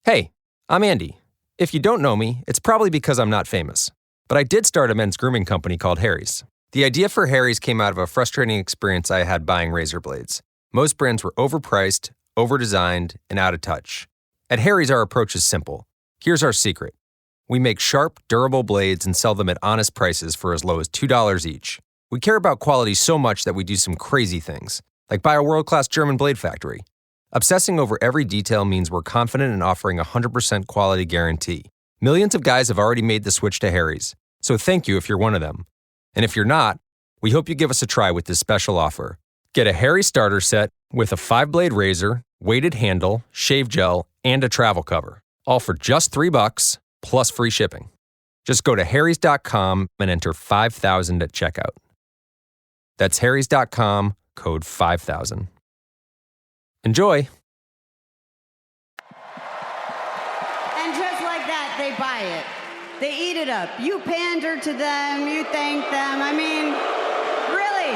Hey, I'm Andy. If you don't know me, it's probably because I'm not famous. But I did start a men's grooming company called Harry's. The idea for Harry's came out of a frustrating experience I had buying razor blades. Most brands were overpriced, overdesigned, and out of touch. At Harry's, our approach is simple. Here's our secret. We make sharp, durable blades and sell them at honest prices for as low as $2 each. We care about quality so much that we do some crazy things, like buy a world-class German blade factory. Obsessing over every detail means we're confident in offering a 100% quality guarantee. Millions of guys have already made the switch to Harry's, so thank you if you're one of them. And if you're not, we hope you give us a try with this special offer. Get a Harry starter set with a 5-blade razor, weighted handle, shave gel, and a travel cover. All for just $3 plus free shipping. Just go to harrys.com and enter 5000 at checkout. That's harrys.com, code 5000. Enjoy. And just like that, they buy it. They eat it up. You pander to them, you thank them. I mean, really,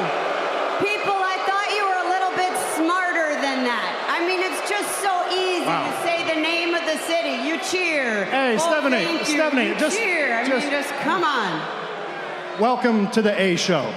people, I thought you were a little bit smarter than that. I mean, it's just so easy to say the name of the city. You cheer. Hey, Stephanie, you cheer. I mean, just come on. Welcome to the A Show.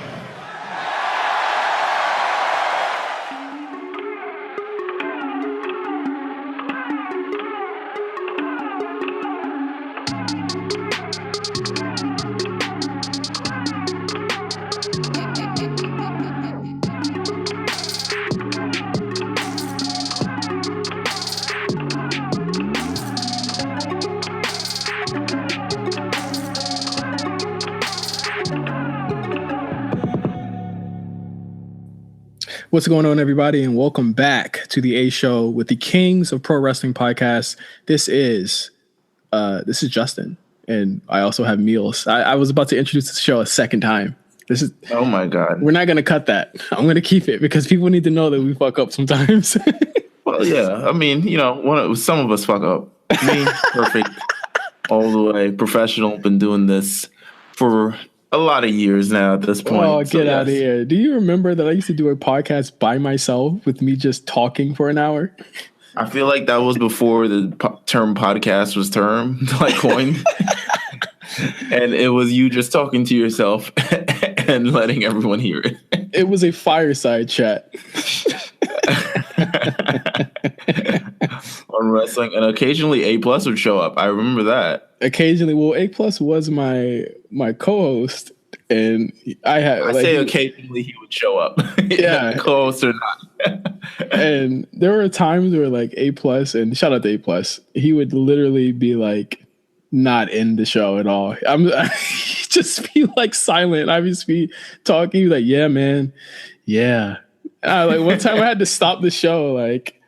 What's going on, everybody, and welcome back to the A Show with the Kings of Pro Wrestling Podcast. This is Justin, and I also have Meelz. I was about to introduce the show a second time. Oh my God. We're not going to cut that. I'm going to keep it because people need to know that we fuck up sometimes. Well, yeah. I mean, some of us fuck up. Me, perfect, all the way, professional. Been doing this for a lot of years now at this point. Oh, get out of here. Do you remember that I used to do a podcast by myself with me just talking for an hour? I feel like that was before the term podcast was coined. And it was you just talking to yourself and letting everyone hear it. It was a fireside chat. On wrestling, and occasionally A+ would show up. I remember that. Occasionally, well, A+ was my co-host, and I say occasionally he would show up. Yeah, co-host or not. And there were times where like A+, and shout out to A+, he would literally be like not in the show at all. I just be like silent. I just be talking like, yeah, man, yeah. Like one time I had to stop the show. Like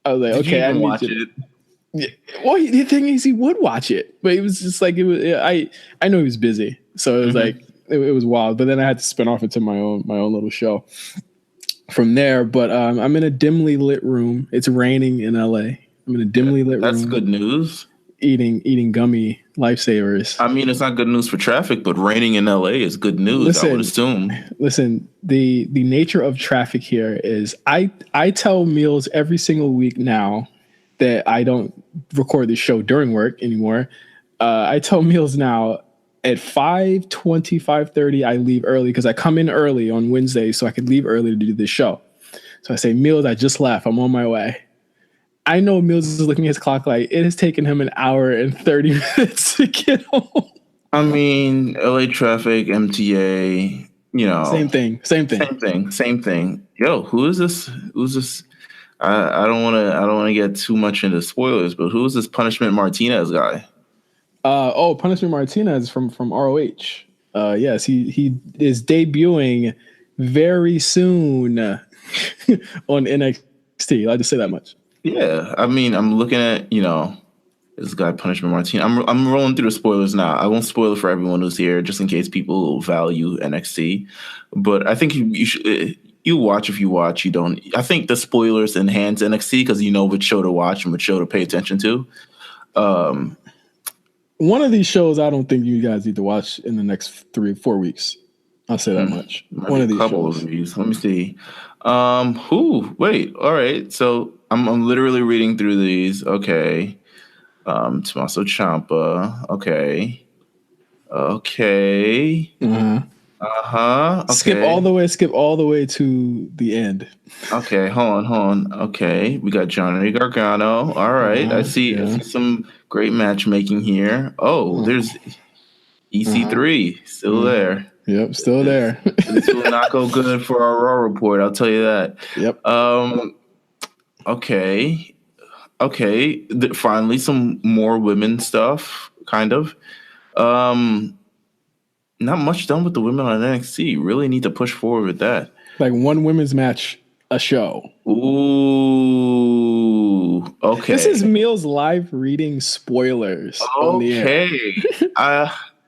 I was like, Did okay, I watch it. Yeah. Well, the thing is, he would watch it, but it was just like it was. I know he was busy, so it was like it was wild. But then I had to spin off into my own little show from there. But I'm in a dimly lit room. It's raining in LA. I'm in a dimly lit room. That's good news. Eating gummy lifesavers. I mean, it's not good news for traffic, but raining in LA is good news. I would assume. Listen, the nature of traffic here is I tell Meelz every single week now that I don't record the show during work anymore. I tell Meelz now at 5:20, 5:30 I leave early because I come in early on Wednesday so I could leave early to do this show. So I say, Meelz, I just left. I'm on my way. I know Meelz is looking at his clock like it has taken him an hour and 30 minutes to get home. I mean, LA traffic, MTA, Same thing. Yo, who is this? I don't want to get too much into spoilers, but who is this Punishment Martinez guy? Punishment Martinez from ROH. Yes, he is debuting very soon on NXT. I'll just say that much. Yeah, I mean, I'm looking at this guy Punishment Martinez. I'm rolling through the spoilers now. I won't spoil it for everyone who's here, just in case people value NXT. But I think you should. You watch if you watch. You don't. I think the spoilers enhance NXT because you know which show to watch and which show to pay attention to. One of these shows I don't think you guys need to watch in the next 3 or 4 weeks. I'll say that much. One of these shows. Of these. Let me see. Wait. All right. So I'm literally reading through these. Okay. Tommaso Ciampa. Okay. Okay. Okay. Skip all the way to the end. Okay, hold on. Okay, we got Johnny Gargano. All right, I see some great matchmaking here. Oh, there's EC3 still there. Yep, still there. This will not go good for our Raw report. I'll tell you that. Yep. Okay. Finally, some more women stuff. Kind of. Not much done with the women on NXT. Really need to push forward with that. Like one women's match a show. Ooh. Okay. This is Meelz live reading spoilers. On the air.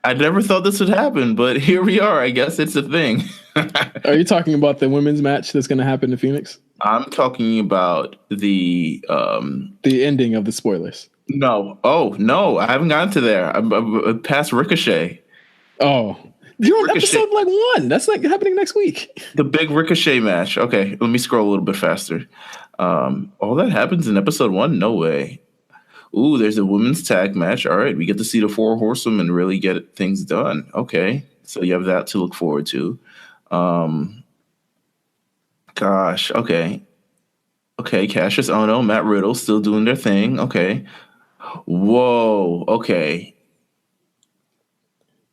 I never thought this would happen, but here we are. I guess it's a thing. Are you talking about the women's match that's going to happen in Phoenix? I'm talking about the ending of the spoilers. No. Oh, no. I haven't gotten to there. I'm past Ricochet. Oh. You're on episode like 1. That's like happening next week. The big Ricochet match. Okay, let me scroll a little bit faster. All that happens in episode 1? No way. Ooh, there's a women's tag match. All right, we get to see the 4 horsewomen really get things done. Okay, so you have that to look forward to. Gosh, okay. Okay, Cassius Ohno, Matt Riddle still doing their thing. Okay. Whoa, okay.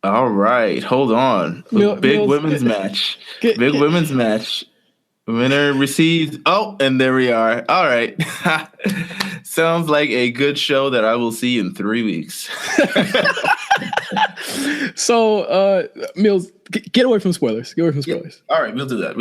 All right, hold on. Big women's match. Big women's match. Winner receives. Oh, and there we are. All right. Sounds like a good show that I will see in 3 weeks. So, Meelz, get away from spoilers. Get away from spoilers. Yeah. All right, we'll do that.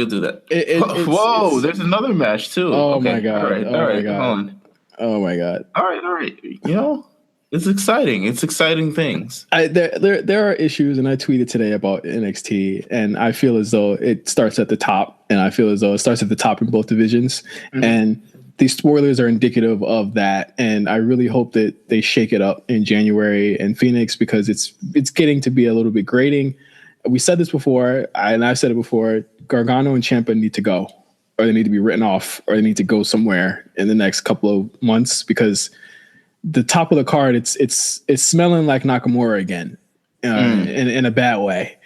Whoa, there's another match too. Oh my god! All right, hold on. Oh my god! All right. You know, it's exciting. It's exciting things. There are issues, and I tweeted today about NXT, and I feel as though it starts at the top, and I feel as though it starts at the top in both divisions, and these spoilers are indicative of that. And I really hope that they shake it up in January in Phoenix, because it's getting to be a little bit grating. We said this before, and I've said it before. Gargano and Ciampa need to go, or they need to be written off, or they need to go somewhere in the next couple of months, because the top of the card, it's smelling like Nakamura again, in a bad way.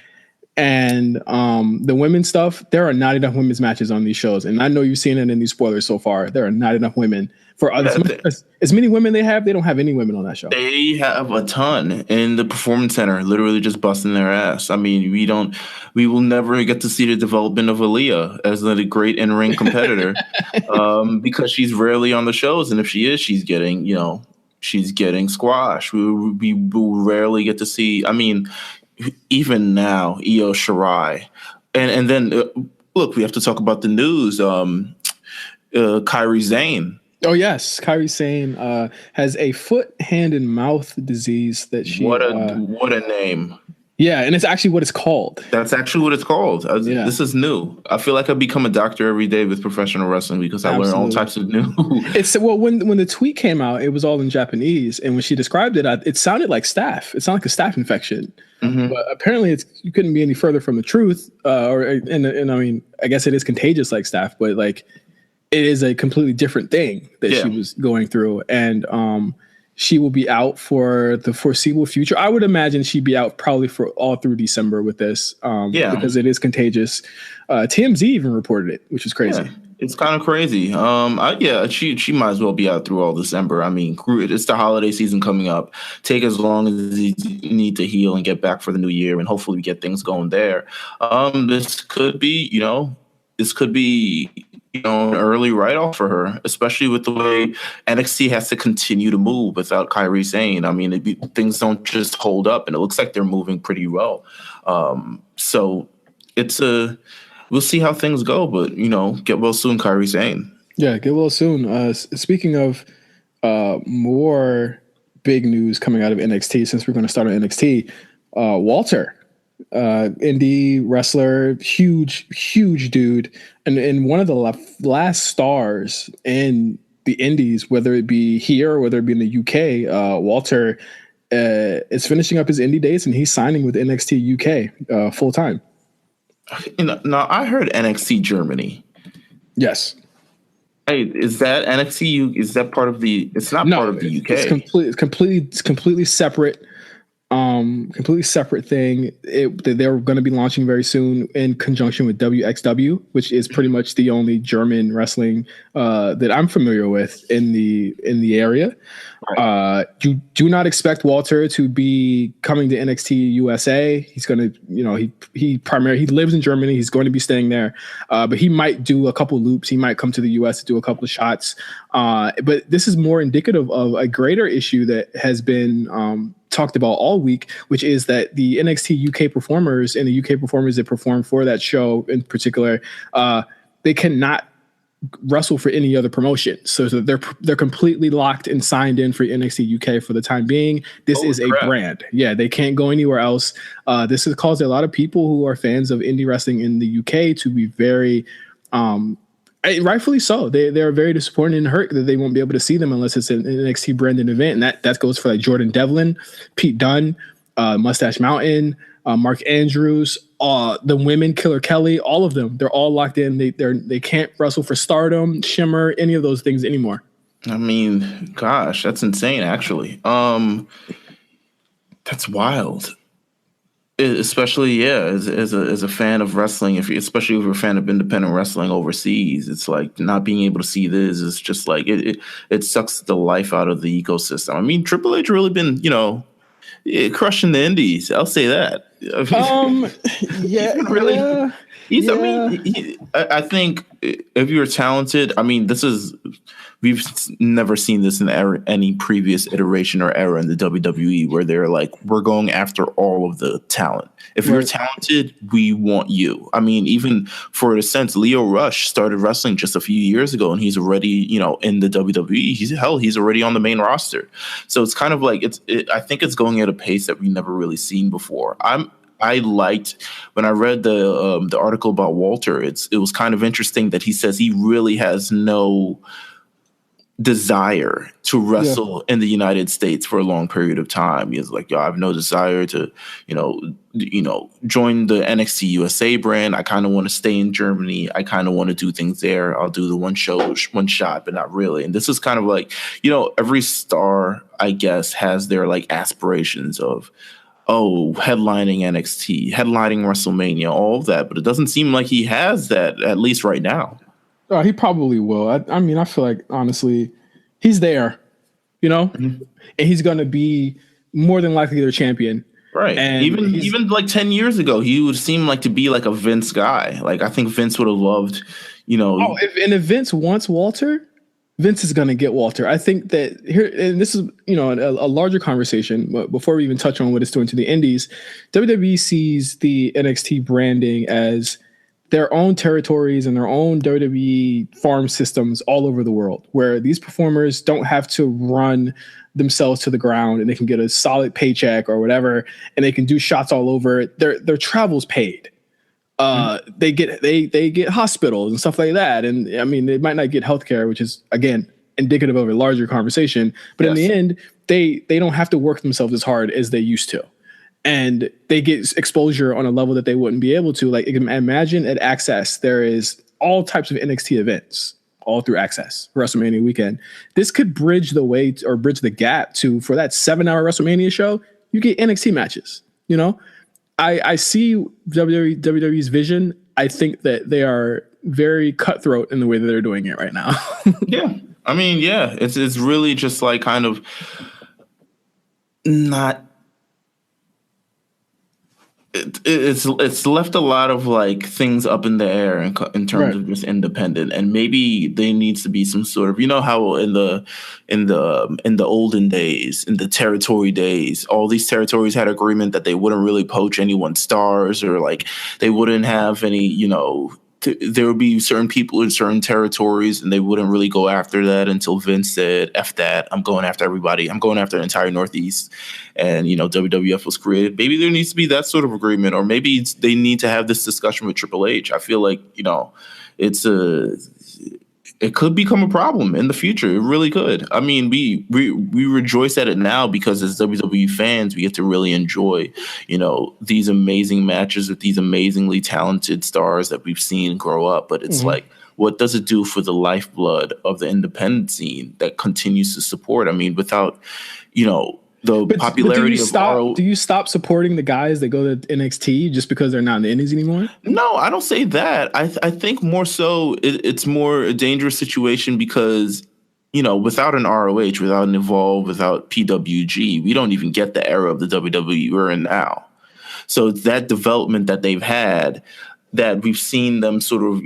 And the women's stuff, there are not enough women's matches on these shows, and I know you've seen it in these spoilers so far. There are not enough women for as many women they have. They don't have any women on that show. They have a ton in the Performance Center, literally just busting their ass. I mean, we will never get to see the development of Aaliyah as a great in-ring competitor, because she's rarely on the shows, and if she is, she's getting squashed. We will rarely get to see. I mean, even now, Io Shirai, and then look, we have to talk about the news. Kairi Sane. Oh yes, Kairi Sane has a foot, hand, and mouth disease that she. What a name! Yeah, and it's actually what it's called. That's actually what it's called. This is new. I feel like I become a doctor every day with professional wrestling, because I learn all types of new. When the tweet came out, it was all in Japanese, and when she described it, it sounded like staph. It sounded like a staph infection. Mm-hmm. But apparently, you couldn't be any further from the truth. And I mean, I guess it is contagious like staph, but like it is a completely different thing that she was going through, and she will be out for the foreseeable future. I would imagine she'd be out probably for all through December with this, because it is contagious. TMZ even reported it, which is crazy. Yeah, it's kind of crazy. She might as well be out through all December. I mean, it's the holiday season coming up. Take as long as you need to heal and get back for the new year, and hopefully we get things going there. This could be an early write-off for her, especially with the way NXT has to continue to move without Kairi Sane. I mean, things don't just hold up, and it looks like they're moving pretty well. So we'll see how things go, but get well soon, Kairi Sane. Yeah, get well soon. Speaking of more big news coming out of NXT, since we're going to start on NXT, Walter. Indie wrestler, huge dude, and one of the last stars in the indies, whether it be here or whether it be in the UK. Walter is finishing up his indie days, and he's signing with NXT UK full time. Now I heard NXT Germany. Yes. Hey, is that NXT? Is that part of the? It's not part of the UK. It's completely separate. Completely separate thing. They're going to be launching very soon in conjunction with WXW, which is pretty much the only German wrestling that I'm familiar with in the area. Right. You do not expect Walter to be coming to NXT USA. He's going to, he lives in Germany. He's going to be staying there, but he might do a couple loops. He might come to the US to do a couple of shots. But this is more indicative of a greater issue that has been talked about all week, which is that the NXT UK performers and the UK performers that perform for that show in particular, they cannot wrestle for any other promotion. So they're completely locked and signed in for NXT UK for the time being. This is a brand. Yeah, they can't go anywhere else. This has caused a lot of people who are fans of indie wrestling in the UK to be very rightfully so. They're very disappointed and hurt that they won't be able to see them unless it's an NXT branded event. And that goes for like Jordan Devlin, Pete Dunne, Mustache Mountain, Mark Andrews, the women, Killer Kelly, all of them. They're all locked in. They can't wrestle for Stardom, Shimmer, any of those things anymore. I mean, gosh, that's insane. Actually, that's wild. Especially, as a fan of wrestling, especially if you're a fan of independent wrestling overseas, it's like not being able to see this is just like it sucks the life out of the ecosystem. I mean, Triple H really been, crushing the indies. I'll say that. I think if you're talented, I mean, we've never seen this in any previous iteration or era in the WWE where they're like, we're going after all of the talent. If you're talented, we want you. I mean, even for a sense, Leo Rush started wrestling just a few years ago and he's already, in the WWE. He's already on the main roster. So it's kind of like, I think it's going at a pace that we've never really seen before. I liked when I read the article about Walter. It was kind of interesting that he says he really has no desire to wrestle in the United States for a long period of time. He's like, I have no desire to, join the NXT USA brand. I kind of want to stay in Germany. I kind of want to do things there. I'll do the one shot, but not really. And this is kind of like, every star, I guess, has their like aspirations of, headlining NXT, headlining WrestleMania, all of that. But it doesn't seem like he has that, at least right now. He probably will. I mean, I feel like, honestly, he's there, and he's going to be more than likely their champion. Right. And even like 10 years ago, he would seem like to be like a Vince guy. Like, I think Vince would have loved, if Vince wants Walter, Vince is going to get Walter. I think that here, and this is, a larger conversation, but before we even touch on what it's doing to the indies, WWE sees the NXT branding as their own territories and their own WWE farm systems all over the world, where these performers don't have to run themselves to the ground and they can get a solid paycheck or whatever, and they can do shots all over. Their travel's paid. They get hospitals and stuff like that. And I mean, they might not get healthcare, which is, again, indicative of a larger conversation. But in the end, they don't have to work themselves as hard as they used to. And they get exposure on a level that they wouldn't be able to. Like, imagine at Access, there is all types of NXT events all through Access WrestleMania weekend. This could bridge the gap to, for that 7-hour WrestleMania show, you get NXT matches. I see WWE's vision. I think that they are very cutthroat in the way that they're doing it right now. I mean, it's really just like kind of not. It's left a lot of like things up in the air in terms of just independent, and maybe there needs to be some sort of, how in the olden days, in the territory days, all these territories had agreement that they wouldn't really poach anyone's stars, or like they wouldn't have any, there would be certain people in certain territories and they wouldn't really go after that until Vince said, F that, I'm going after everybody. I'm going after the entire Northeast. And, WWF was created. Maybe there needs to be that sort of agreement, or maybe they need to have this discussion with Triple H. I feel like, it could become a problem in the future. It really could. I mean, we rejoice at it now because as WWE fans, we get to really enjoy, these amazing matches with these amazingly talented stars that we've seen grow up. But it's like, what does it do for the lifeblood of the independent scene that continues to support? I mean, without, the popularity of do you stop supporting the guys that go to NXT just because they're not in the indies anymore? No, I don't say that. I think more so it's more a dangerous situation because, without an ROH, without an Evolve, without PWG, we don't even get the era of the WWE we're in now. So it's that development that they've had that we've seen them sort of,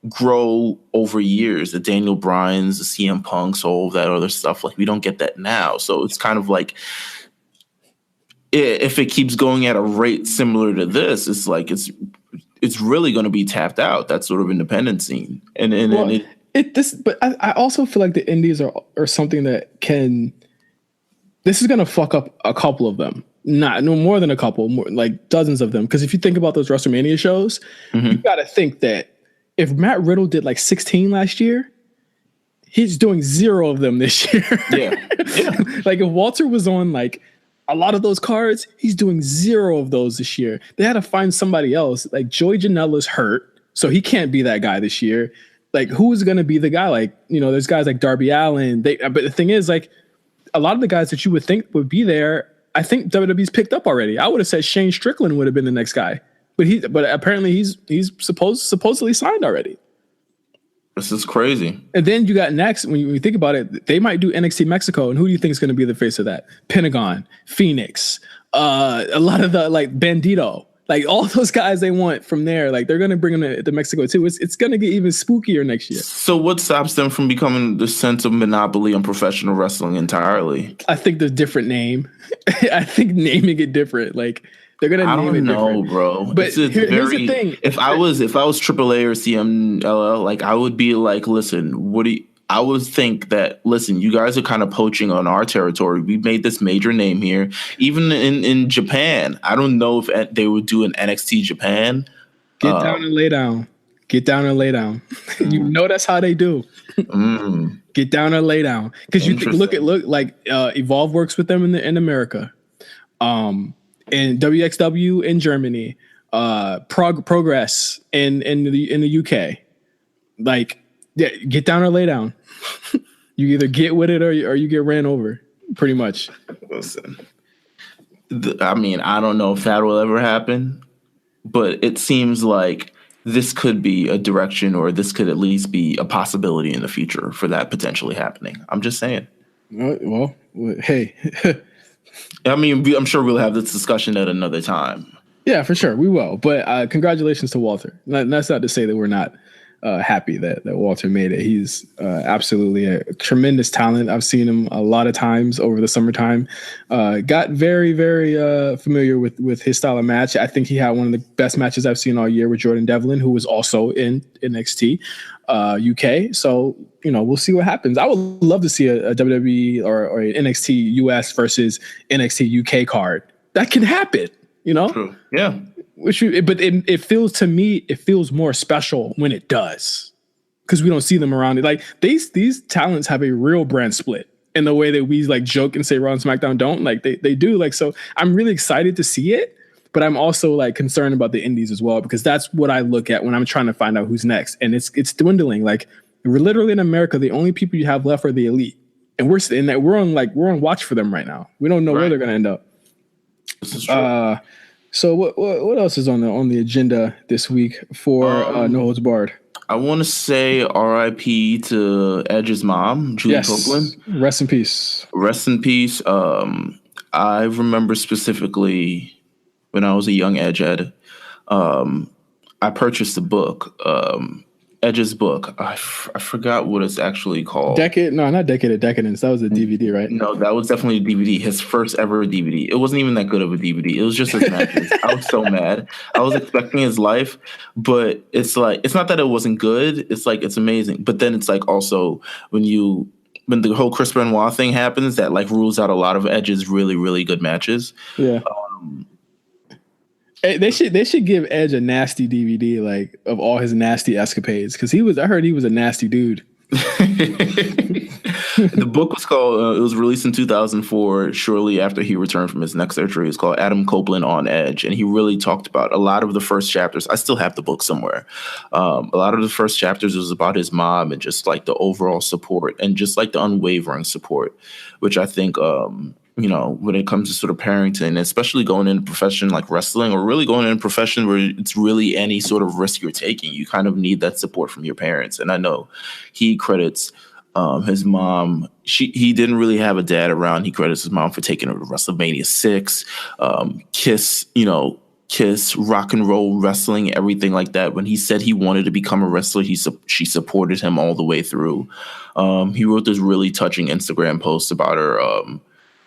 grow over years, the Daniel Bryans, the CM Punks, all that other stuff. Like, we don't get that now. So it's kind of like, if it keeps going at a rate similar to this, it's like it's really going to be tapped out, that sort of independent scene. But I also feel like the indies are something that this is going to fuck up a couple of them. No more than a couple, more like dozens of them. Because if you think about those WrestleMania shows, you got to think that if Matt Riddle did like 16 last year, he's doing 0 of them this year. Yeah. Like if Walter was on like a lot of those cards, he's doing 0 of those this year. They had to find somebody else. Like Joey Janela's hurt, so he can't be that guy this year. Like who's going to be the guy? Like, there's guys like Darby Allin. But the thing is, like, a lot of the guys that you would think would be there, I think WWE's picked up already. I would have said Shane Strickland would have been the next guy. But apparently he's supposedly signed already. This is crazy. And then you got next, when you think about it, they might do NXT Mexico, and who do you think is going to be the face of that? Pentagon, Phoenix, a lot of the like Bandito, like all those guys they want from there. Like they're going to bring them to Mexico too. It's going to get even spookier next year. So what stops them from becoming the sense of monopoly on professional wrestling entirely? I think the different name. I think naming it different, like. They're gonna name it different. I don't know, bro. But here's the thing: if I was AAA or CMLL, like I would be like, listen, I would think that, listen, you guys are kind of poaching on our territory. We made this major name here, even in Japan. I don't know if they would do an NXT Japan. Get down and lay down. Get down and lay down. That's how they do. Get down and lay down, because you look like Evolve works with them in America. And WXW in Germany, Progress in the UK. Like, yeah, get down or lay down. You either get with it or you get ran over, pretty much. Listen, I mean, I don't know if that will ever happen, but it seems like this could be a direction, or this could at least be a possibility in the future for that potentially happening. I'm just saying. Well, hey. I mean, I'm sure we'll have this discussion at another time. Yeah, for sure. We will. But congratulations to Walter. That's not to say that we're not happy that Walter made it. He's absolutely a tremendous talent. I've seen him a lot of times over the summertime. Got very, very familiar with his style of match. I think he had one of the best matches I've seen all year with Jordan Devlin, who was also in NXT UK. So, we'll see what happens. I would love to see a WWE or an NXT US versus NXT UK card. That can happen, True. Yeah. But it feels, to me, it feels more special when it does, because we don't see them around it. Like these talents have a real brand split in the way that we like joke and say Raw and SmackDown don't. Like they do. Like, so I'm really excited to see it, but I'm also like concerned about the indies as well, because that's what I look at when I'm trying to find out who's next, and it's dwindling. Like, we're literally in America, the only people you have left are the elite, and we're on watch for them right now. We don't know where they're gonna end up. This is true. So what else is on the agenda this week for No Holds Barred? I want to say R.I.P. to Edge's mom, Julie Copeland. Rest in peace. Rest in peace. I remember specifically when I was a young Edgehead, I purchased a book, Edge's book. I forgot what it's actually called. Not Decade of Decadence. That was a DVD, right? No, that was definitely a DVD. His first ever DVD. It wasn't even that good of a DVD. It was just his matches. I was so mad. I was expecting his life, but it's like, it's not that it wasn't good. It's like, it's amazing. But then it's like also when the whole Chris Benoit thing happens, that like rules out a lot of Edge's really, really good matches. Yeah. They should give Edge a nasty DVD, like, of all his nasty escapades, because I heard he was a nasty dude. The book was called, it was released in 2004, shortly after he returned from his neck surgery. It's called Adam Copeland on Edge. And he really talked about a lot of the first chapters. I still have the book somewhere. A lot of the first chapters was about his mom and just like the overall support and just like the unwavering support, which I think, when it comes to sort of parenting, especially going into a profession like wrestling or really going into a profession where it's really any sort of risk you're taking, you kind of need that support from your parents. And I know he credits his mom. He didn't really have a dad around. He credits his mom for taking him to WrestleMania 6, Kiss, rock and roll wrestling, everything like that. When he said he wanted to become a wrestler, she supported him all the way through. He wrote this really touching Instagram post about her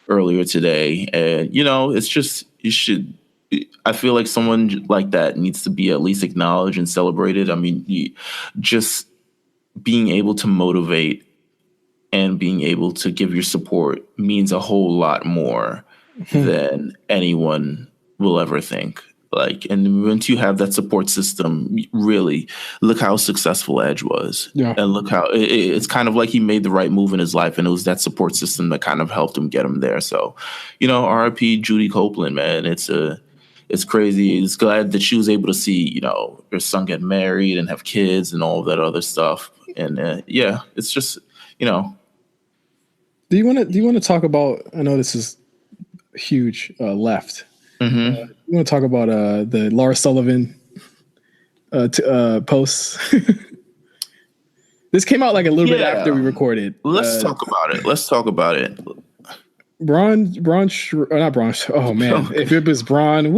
earlier today. And, it's just, I feel like someone like that needs to be at least acknowledged and celebrated. I mean, just being able to motivate and being able to give your support means a whole lot more than anyone will ever think. Like, and once you have that support system, really look how successful Edge was. Yeah. And look how it's kind of like he made the right move in his life. And it was that support system that kind of helped him get him there. So, R.I.P. Judy Copeland, man. It's crazy. It's glad that she was able to see, her son get married and have kids and all of that other stuff. And it's just, Do you want to talk about, I know this is huge left. Mm-hmm. You want to talk about the Lars Sullivan posts? This came out like a little bit after we recorded. Let's talk about it. Not Braun. Oh man, if it was Braun,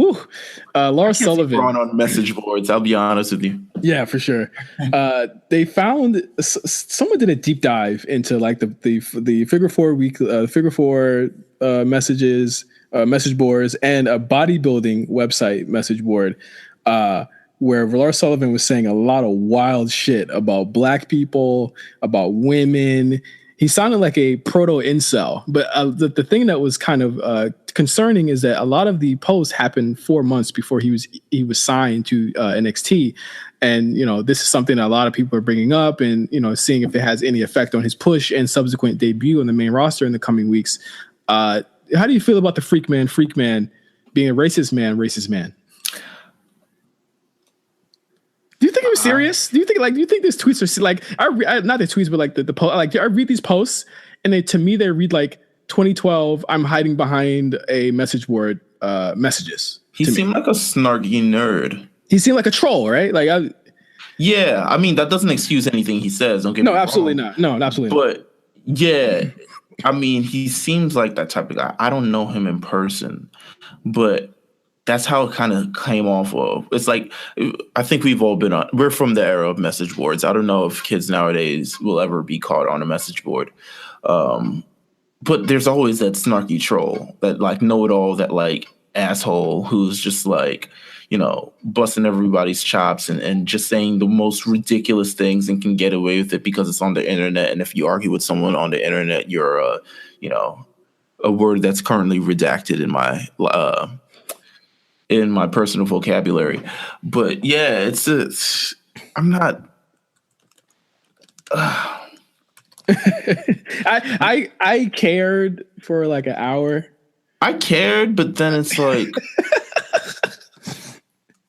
Lars Sullivan. Braun on message boards. I'll be honest with you. Yeah, for sure. They found someone did a deep dive into like the Figure 4 messages. Message boards and a bodybuilding website message board where Lars Sullivan was saying a lot of wild shit about black people, about women. He sounded like a proto-incel. But the thing that was kind of concerning is that a lot of the posts happened 4 months before he was signed to NXT. And, this is something that a lot of people are bringing up and, seeing if it has any effect on his push and subsequent debut on the main roster in the coming weeks. How do you feel about the freak man being a racist man? Do you think it was serious? Do you think these tweets are like, not the tweets, but like the post, like I read these posts and to me, they read like 2012, I'm hiding behind a message board, messages. He seemed like a snarky nerd. He seemed like a troll, right? Like, I mean, that doesn't excuse anything he says. Don't get me wrong. Absolutely not. No, absolutely not. But yeah, I mean, he seems like that type of guy. I don't know him in person, but that's how it kind of came off of. It's like, I think we're from the era of message boards. I don't know if kids nowadays will ever be caught on a message board. But there's always that snarky troll, that like know-it-all, that like asshole who's just like, busting everybody's chops and just saying the most ridiculous things and can get away with it because it's on the internet. And if you argue with someone on the internet, you're a word that's currently redacted in my personal vocabulary. But yeah, I'm not. I cared for like an hour. I cared, but then it's like.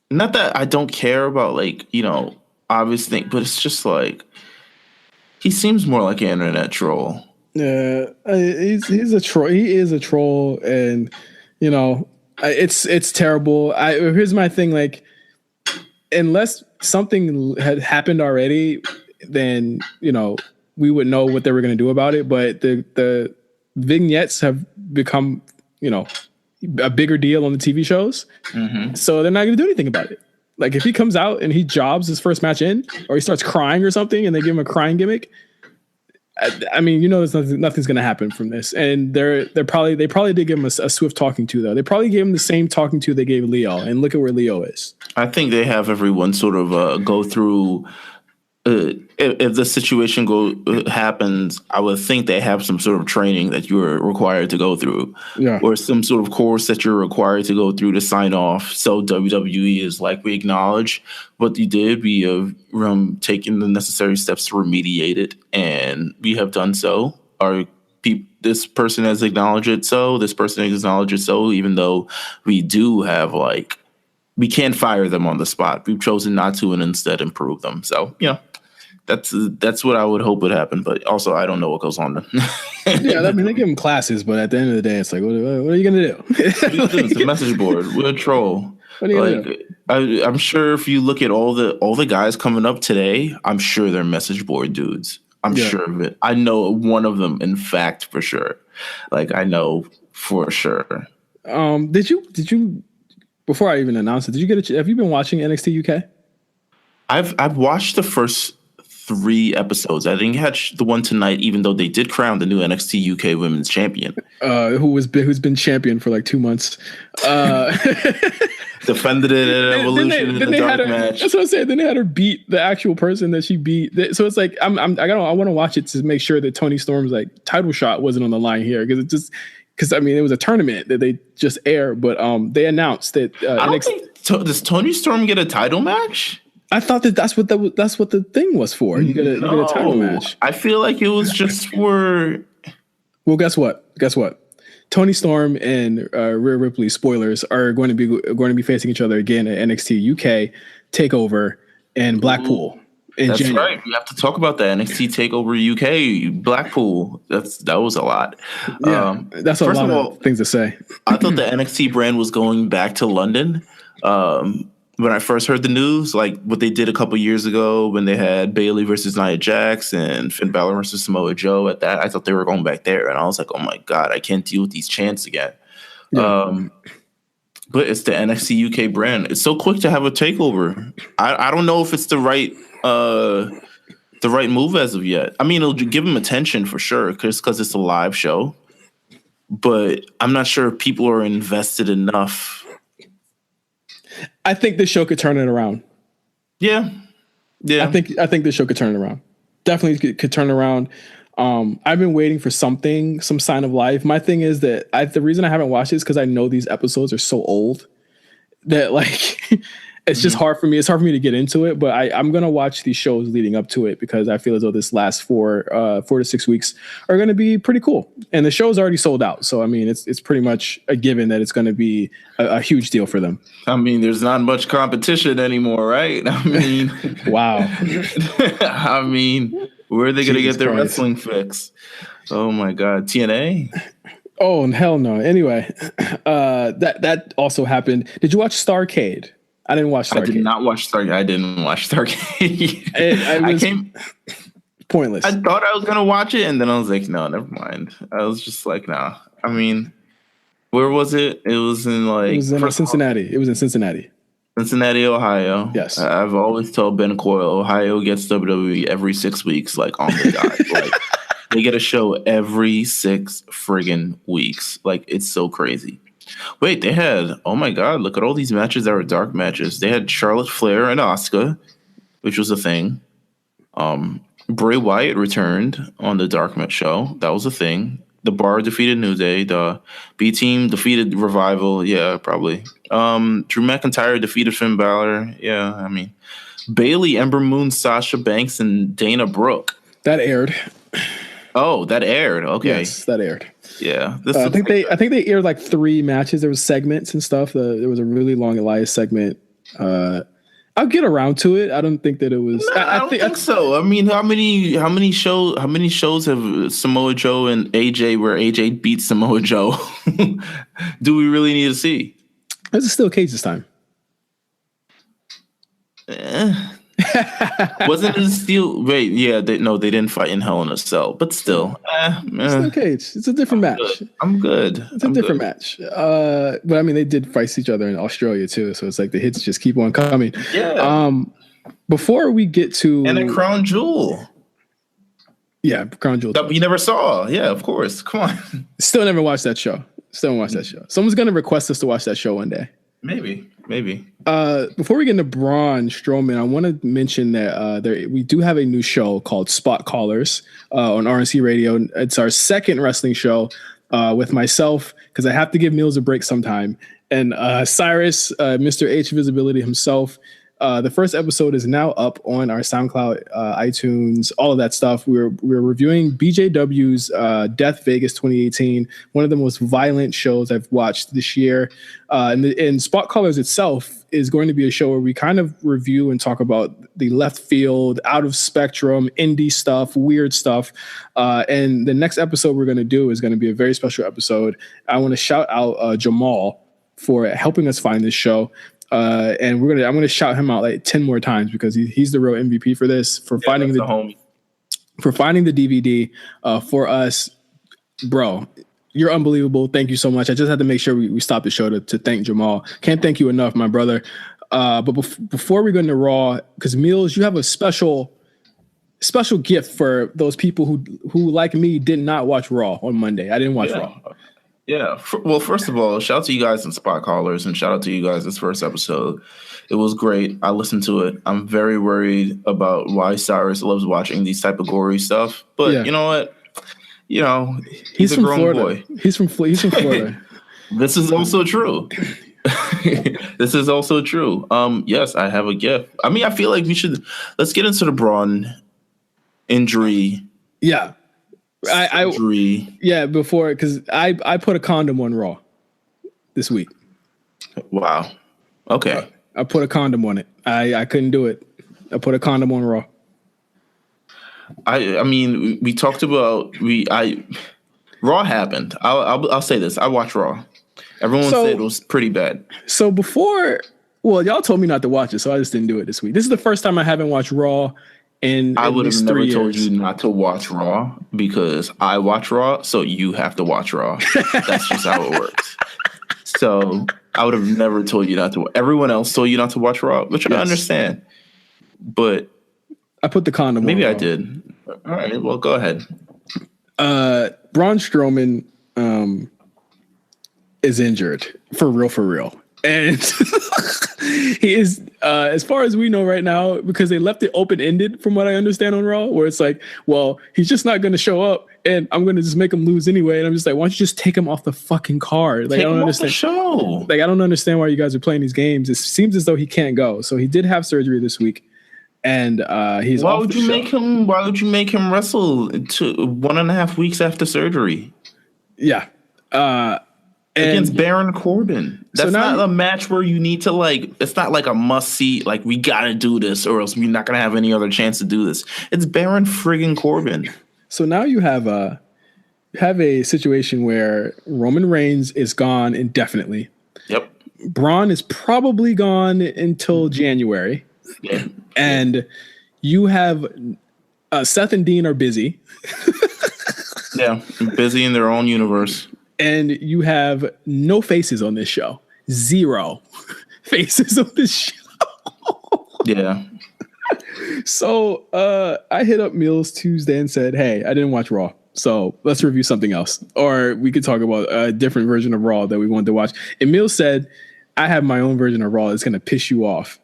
Not that I don't care about like, obvious things, but it's just like he seems more like an internet troll. Yeah, he's a troll. He is a troll, and it's terrible. Here's my thing: like, unless something had happened already, then we would know what they were going to do about it. But the vignettes have become a bigger deal on the TV shows. Mm-hmm. So they're not going to do anything about it. Like if he comes out and he jobs his first match in, or he starts crying or something and they give him a crying gimmick, I mean, there's nothing's going to happen from this. And they probably did give him a swift talking to, though. They probably gave him the same talking to they gave Leo, and look at where Leo is. I think they have everyone sort of go through. If the situation happens, I would think they have some sort of training that you're required to go through, or some sort of course that you're required to go through to sign off. So WWE is like, we acknowledge what you did. We have taken the necessary steps to remediate it, and we have done so. this person has acknowledged it so, this person has acknowledged it so, even though we do have we can't fire them on the spot. We've chosen not to and instead improve them. So, that's what I would hope would happen. But also, I don't know what goes on. Yeah, I mean, they give them classes, but at the end of the day, it's like, what are you going to do? It's a message board. We're a troll. What are you going to do? I'm sure if you look at all the guys coming up today, I'm sure they're message board dudes. I'm sure of it. I know one of them, in fact, for sure. I know for sure. Did you? Before I even announced it, have you been watching NXT UK? I've watched the first 3 episodes. I didn't catch the one tonight, even though they did crown the new NXT UK Women's Champion. Who's been champion for 2 months. Defended it at Evolution in the dark match. That's what I'm saying. Then they had her beat the actual person that she beat. So it's like I want to watch it to make sure that Toni Storm's title shot wasn't on the line here, because it was a tournament that they just aired, but they announced that does Toni Storm get a title match? I thought that's what the thing was for. You get a title match. I feel like it was just for. Well, guess what? Toni Storm and Rhea Ripley, spoilers, are going to be facing each other again at NXT UK Takeover in Blackpool. That's January. Right. We have to talk about that NXT Takeover UK Blackpool. That was a lot. Yeah, that's a lot of things to say. I thought the NXT brand was going back to London. When I first heard the news, what they did a couple years ago when they had Bayley versus Nia Jax and Finn Balor versus Samoa Joe at that, I thought they were going back there. And I was like, oh my God, I can't deal with these chants again. Yeah. But it's the NXT UK brand. It's so quick to have a takeover. I don't know if it's the right move as of yet. I mean, it'll give them attention for sure because it's a live show. But I'm not sure if people are invested enough. I think this show could turn it around. Yeah. I think this show could turn it around. Definitely could turn it around. I've been waiting for some sign of life. My thing is that the reason I haven't watched it is because I know these episodes are so old that it's just hard for me. It's hard for me to get into it, but I'm going to watch these shows leading up to it because I feel as though this last 4 to 6 weeks are going to be pretty cool. And the show's already sold out. So, I mean, it's pretty much a given that it's going to be a huge deal for them. I mean, there's not much competition anymore, right? I mean, wow. I mean, where are they going to get their wrestling fix? Oh my God. TNA? Oh, hell no. Anyway, that also happened. Did you watch Starrcade? I didn't watch Starrcade. I did not watch Starrcade. I didn't watch Starrcade. It was pointless. I thought I was going to watch it, and then I was like, no, never mind. I was just like, nah. I mean, where was it? It was in Cincinnati. It was in Cincinnati. Cincinnati, Ohio. Yes. I've always told Ben Coyle, Ohio gets WWE every 6 weeks, on the dot. They get a show every 6 friggin' weeks. It's so crazy. Wait, they had, oh my God, look at all these matches that were dark matches. They had Charlotte Flair and Asuka, which was a thing. Bray Wyatt returned on the dark match show. That was a thing. The Bar defeated New Day. The B Team defeated Revival. Yeah, probably. Drew McIntyre defeated Finn Balor. Yeah, I mean, Bayley, Ember Moon, Sasha Banks, and Dana Brooke. That aired. Oh, that aired. Okay. Yes, that aired. Yeah. I think they aired 3 matches. There was segments and stuff. There was a really long Elias segment. I'll get around to it. I don't think that it was. No, I don't think so. I mean, how many shows have Samoa Joe and AJ where AJ beats Samoa Joe? Do we really need to see? There's a steel cage this time. Wasn't it a steel? Wait, yeah, they didn't fight in Hell in a Cell, but still, steel cage. It's a different match. I'm good. It's a different match. But I mean, they did fight each other in Australia too, so it's the hits just keep on coming. Yeah. Before we get to a Crown Jewel. Yeah, Crown Jewel. That we never saw. Yeah, of course. Come on. Still never watched that show. Someone's gonna request us to watch that show one day. Maybe. Before we get into Braun Strowman, I want to mention that we do have a new show called Spot Callers on RNC Radio. It's our second wrestling show with myself because I have to give Meelz a break sometime. And Cyrus, Mr. H Visibility himself, The first episode is now up on our SoundCloud, iTunes, all of that stuff. We're reviewing BJW's Death Vegas 2018, one of the most violent shows I've watched this year. And Spot Callers itself is going to be a show where we kind of review and talk about the left field, out of spectrum, indie stuff, weird stuff. And the next episode we're going to do is going to be a very special episode. I want to shout out Jamal for helping us find this show. And I'm gonna shout him out like 10 more times because he's the real MVP for this, for finding the DVD for us, bro. You're unbelievable. Thank you so much. I just had to make sure we stop the show to thank Jamal. Can't thank you enough, my brother. But before we go into Raw, because Meelz, you have a special gift for those people who like me did not watch Raw on Monday. I didn't watch Raw. Yeah. Well, first of all, shout out to you guys and Spot Callers, and shout out to you guys this first episode. It was great. I listened to it. I'm very worried about why Cyrus loves watching these type of gory stuff. But you know what? You know, he's a grown boy. He's from Florida. This is also true. This is also true. Yes, I have a gift. I mean, I feel like let's get into the Braun injury. Yeah. Before, because I put a condom on Raw this week. Wow. Okay. I put a condom on it. I couldn't do it. I put a condom on Raw. I mean, we talked about Raw happened. I'll say this. I watched Raw. Everyone said it was pretty bad. So before, y'all told me not to watch it, so I just didn't do it this week. This is the first time I haven't watched Raw. And I would have never told you not to watch Raw because I watch Raw, so you have to watch Raw. That's just how it works. So I would have never told you not to. Everyone else told you not to watch Raw, which I understand. But I put the condom on. Maybe I did. All right, well, go ahead. Braun Strowman is injured for real. And he is, as far as we know right now, because they left it open-ended from what I understand on Raw, where it's like, well, he's just not going to show up and I'm going to just make him lose anyway. And I'm just like, why don't you just take him off the fucking card? Like, I don't understand. Show. Like, I don't understand why you guys are playing these games. It seems as though he can't go. So he did have surgery this week. And he's Why would you make him wrestle 1.5 weeks after surgery? Yeah. Against Baron Corbin. That's not a match where you need to it's not like a must see, like we gotta do this or else we're not gonna have any other chance to do this. It's Baron friggin' Corbin. So now you have a situation where Roman Reigns is gone indefinitely. Yep. Braun is probably gone until January. Yeah. And you have Seth and Dean are busy. Yeah, busy in their own universe. And you have no faces on this show. 0 faces on this show. Yeah. So I hit up Meelz Tuesday and said, hey, I didn't watch Raw. So let's review something else. Or we could talk about a different version of Raw that we wanted to watch. And Meelz said, I have my own version of Raw that's going to piss you off.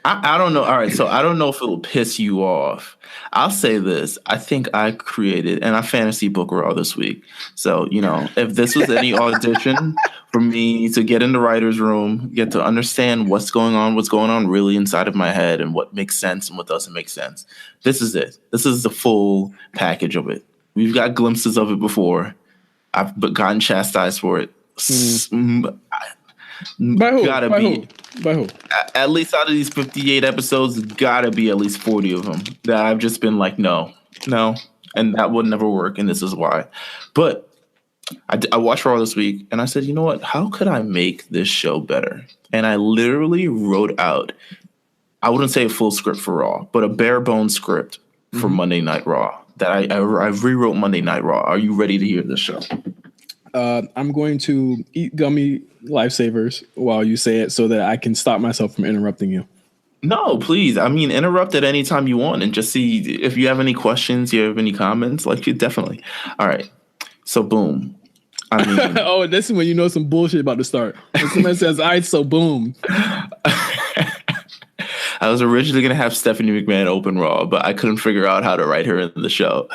I don't know. All right. So I don't know if it'll piss you off. I'll say this. I think I created and I fantasy book Raw this week. So, if this was any audition for me to get in the writer's room, get to understand what's going on really inside of my head and what makes sense and what doesn't make sense. This is it. This is the full package of it. We've got glimpses of it before. I've gotten chastised for it. By who? By who? At least out of these 58 episodes, gotta be at least 40 of them that I've just been like, no, and that would never work, and this is why. But I watched Raw this week, and I said, you know what? How could I make this show better? And I literally wrote out, I wouldn't say a full script for Raw, but a bare bones script for Monday Night Raw that I rewrote Monday Night Raw. Are you ready to hear this show? I'm going to eat gummy lifesavers while you say it so that I can stop myself from interrupting you. No, please. I mean, interrupt at any time you want and just see if you have any questions, you have any comments, you definitely. All right. So boom. I mean, oh, this is when you know some bullshit about to start. When somebody says, all right, so boom. I was originally going to have Stephanie McMahon open Raw, but I couldn't figure out how to write her in the show.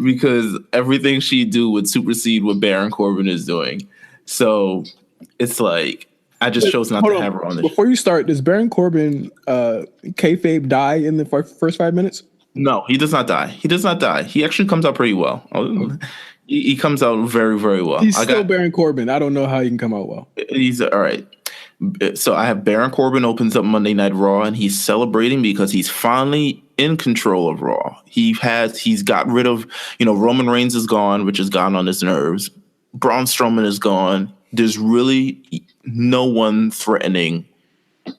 Because everything she do would supersede what Baron Corbin is doing. So it's like I just chose not to have her on this. Before you start, does Baron Corbin kayfabe die in the first 5 minutes? No, he does not die. He does not die. He actually comes out pretty well. He comes out very, very well. He's still Baron Corbin. I don't know how he can come out well. He's all right. So I have Baron Corbin opens up Monday Night Raw, and he's celebrating because he's finally in control of Raw. He's got rid of, Roman Reigns is gone, which has gotten on his nerves. Braun Strowman is gone. There's really no one threatening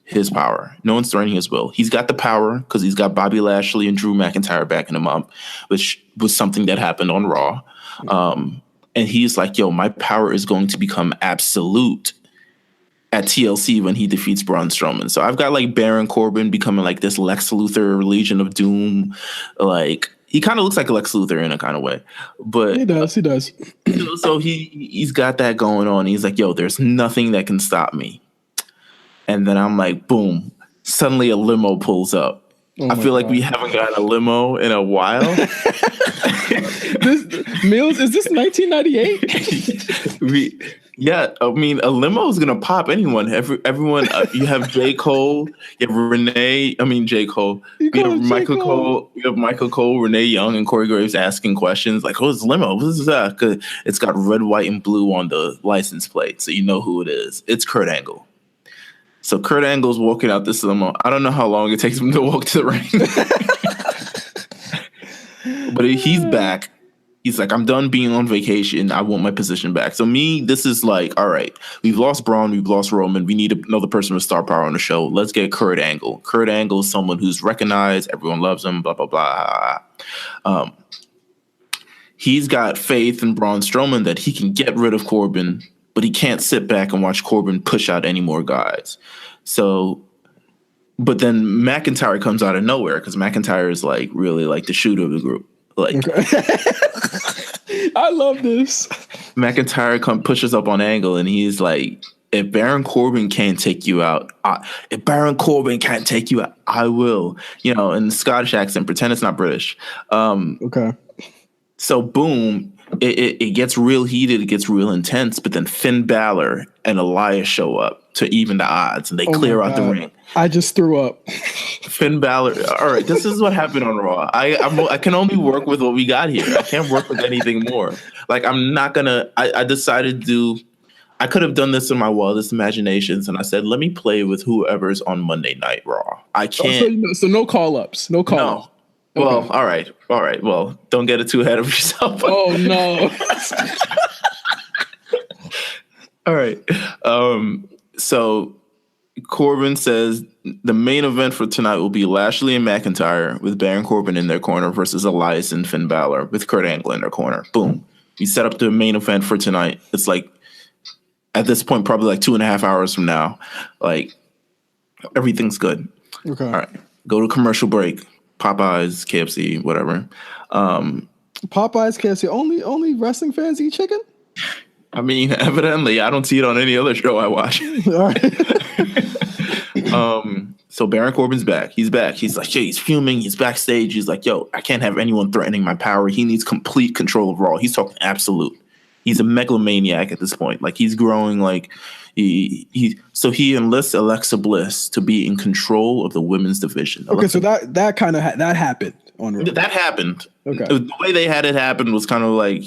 his power. No one's threatening his will. He's got the power because he's got Bobby Lashley and Drew McIntyre backing him up, which was something that happened on Raw. And he's like, yo, my power is going to become absolute at TLC when he defeats Braun Strowman. So I've got like Baron Corbin becoming like this Lex Luthor Legion of Doom. Like he kind of looks like Lex Luthor in a kind of way, but he does. So he's got that going on. He's like, yo, there's nothing that can stop me. And then I'm like, boom, suddenly a limo pulls up. I feel like we haven't gotten a limo in a while. Meelz, is this 1998? Yeah, I mean, a limo is gonna pop anyone. Everyone. You have J. Cole, you have J. Cole. You have Michael Cole. You have Michael Cole, Renee Young, and Corey Graves asking questions like, "What's limo? What is that?" Because it's got red, white, and blue on the license plate, so you know who it is. It's Kurt Angle. So Kurt Angle's walking out this limo. I don't know how long it takes him to walk to the ring, but he's back. He's like, I'm done being on vacation. I want my position back. So this is like, all right, we've lost Braun, we've lost Roman. We need another person with star power on the show. Let's get Kurt Angle. Kurt Angle is someone who's recognized. Everyone loves him, blah, blah, blah. He's got faith in Braun Strowman that he can get rid of Corbin, but he can't sit back and watch Corbin push out any more guys. So, but then McIntyre comes out of nowhere because McIntyre is like really like the shooter of the group. Like, I love this. McIntyre pushes up on Angle, and he's like, "If Baron Corbin can't take you out, I will." In Scottish accent, pretend it's not British. Okay. So boom, it gets real heated, it gets real intense. But then Finn Balor and Elias show up to even the odds, and they clear out the ring. I just threw up. Finn Balor. All right, this is what happened on Raw. I can only work with what we got here. I can't work with anything more. Like I'm not gonna. I decided to. I could have done this in my wildest imaginations, and I said, let me play with whoever's on Monday Night Raw. I can't. So no call ups. No call. No. Well, okay. All right. Well, don't get it too ahead of yourself. Oh no. All right. So Corbin says the main event for tonight will be Lashley and McIntyre with Baron Corbin in their corner versus Elias and Finn Balor with Kurt Angle in their corner. Boom. We set up the main event for tonight. It's like at this point, probably like 2.5 hours from now. Like everything's good. Okay. All right. Go to commercial break. Popeyes, KFC, whatever. Popeyes, KFC. Only wrestling fans eat chicken? I mean, evidently, I don't see it on any other show I watch. All right. So Baron Corbin's back. He's back. He's like, he's fuming. He's backstage. He's like, yo, I can't have anyone threatening my power. He needs complete control of Raw. He's talking absolute. He's a megalomaniac at this point. Like he's growing like so he enlists Alexa Bliss to be in control of the women's division. Okay, so that kind of that happened on Raw. That happened. Okay. The way they had it happen was kind of like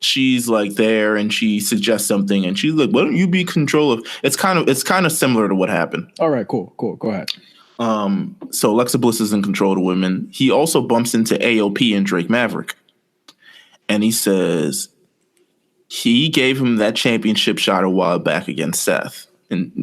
she's like there and she suggests something and she's like, why don't you be in control of it's kind of similar to what happened. All right, cool. Go ahead. So Alexa Bliss is in control of the women. He also bumps into AOP and Drake Maverick. And he says he gave him that championship shot a while back against Seth. And,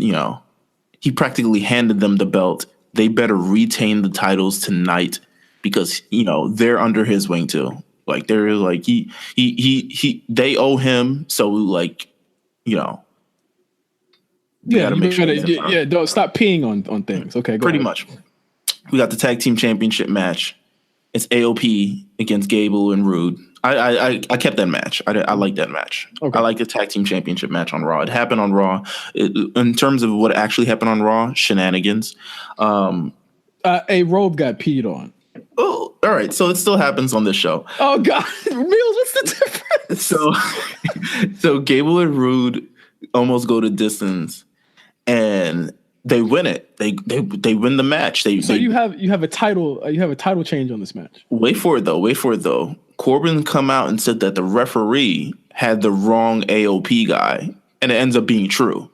he practically handed them the belt. They better retain the titles tonight because, they're under his wing too. Like they're like they owe him. So like, Yeah, don't stop peeing on things. Okay, pretty much. We got the tag team championship match. It's AOP against Gable and Rude. I kept that match. I like that match. Okay. I like the tag team championship match on Raw. It happened on Raw. In terms of what actually happened on Raw, shenanigans. A robe got peed on. Oh, all right. So it still happens on this show. Oh God, Meelz, what's the difference? So Gable and Rude almost go to distance, and they win it. They win the match. You have a title change on this match. Wait for it though. Corbin come out and said that the referee had the wrong AOP guy, and it ends up being true.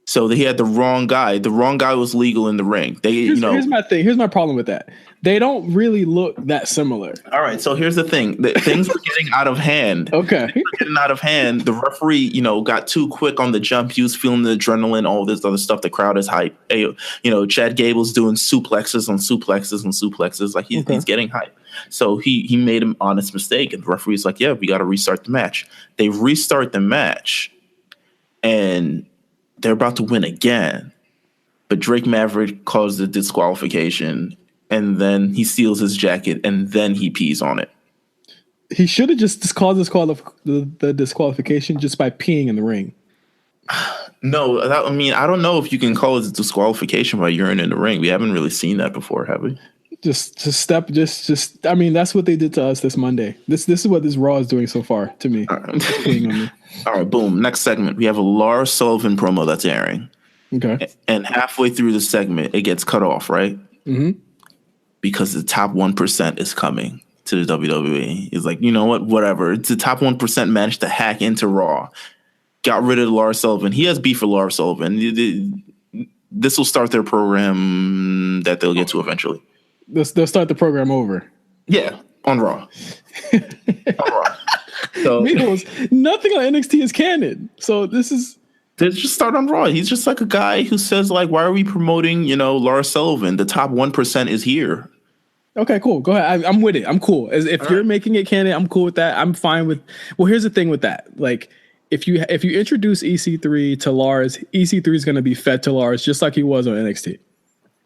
So he had the wrong guy. The wrong guy was legal in the ring. Here's my thing. Here's my problem with that. They don't really look that similar. All right. So here's the thing. Things were getting out of hand. Okay. Getting out of hand. The referee, got too quick on the jump. He was feeling the adrenaline, all this other stuff. The crowd is hype. Chad Gable's doing suplexes on suplexes on suplexes. Like he's getting hype. So he made an honest mistake. And the referee's like, yeah, we got to restart the match. They restart the match. And they're about to win again. But Drake Maverick caused the disqualification. And then he steals his jacket, and then he pees on it. He should have just caused the disqualification just by peeing in the ring. No, I don't know if you can call it a disqualification by urine in the ring. We haven't really seen that before, have we? That's what they did to us this Monday. This is what this Raw is doing so far to me. All right. All right, boom. Next segment. We have a Lars Sullivan promo that's airing. Okay. And halfway through the segment, it gets cut off, right? Mm-hmm. Because the top 1% is coming to the WWE. He's like, you know what? Whatever. It's the top 1% managed to hack into Raw. Got rid of Lars Sullivan. He has beef for Lars Sullivan. This will start their program that they'll get to eventually. They'll start the program over. Yeah, on Raw. On Raw. So Meelz, nothing on NXT is canon. So this is... They just start on Raw. He's just like a guy who says, like, why are we promoting, Lars Sullivan? The top 1% is here. Okay, cool. Go ahead. I'm with it. I'm cool. If you're making it canon, I'm cool with that. I'm fine with... Well, here's the thing with that. Like, if you introduce EC3 to Lars, EC3 is going to be fed to Lars just like he was on NXT.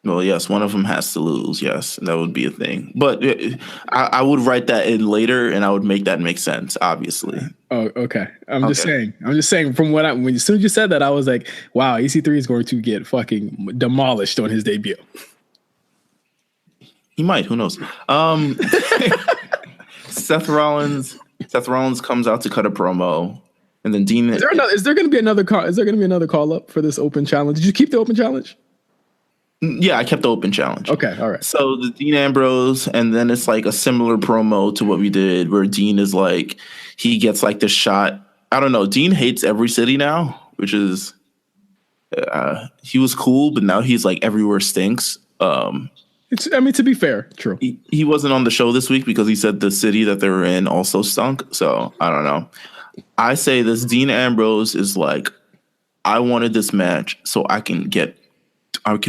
Well, yes, one of them has to lose. Yes, that would be a thing. But I would write that in later, and I would make that make sense, obviously. Oh, okay. I'm just saying from as soon as you said that, I was like, wow, EC3 is going to get fucking demolished on his debut. He might. Who knows? Seth Rollins comes out to cut a promo, and then Dean. Is there going to be another call up for this open challenge? Did you keep the open challenge? Yeah, I kept the open challenge. Okay, all right. So the Dean Ambrose, and then it's like a similar promo to what we did, where Dean is like, he gets like the shot. I don't know. Dean hates every city now, which is, he was cool, but now he's like everywhere stinks. To be fair, true. He wasn't on the show this week because he said the city that they were in also stunk. So I don't know. I say this Dean Ambrose is like, I wanted this match so I can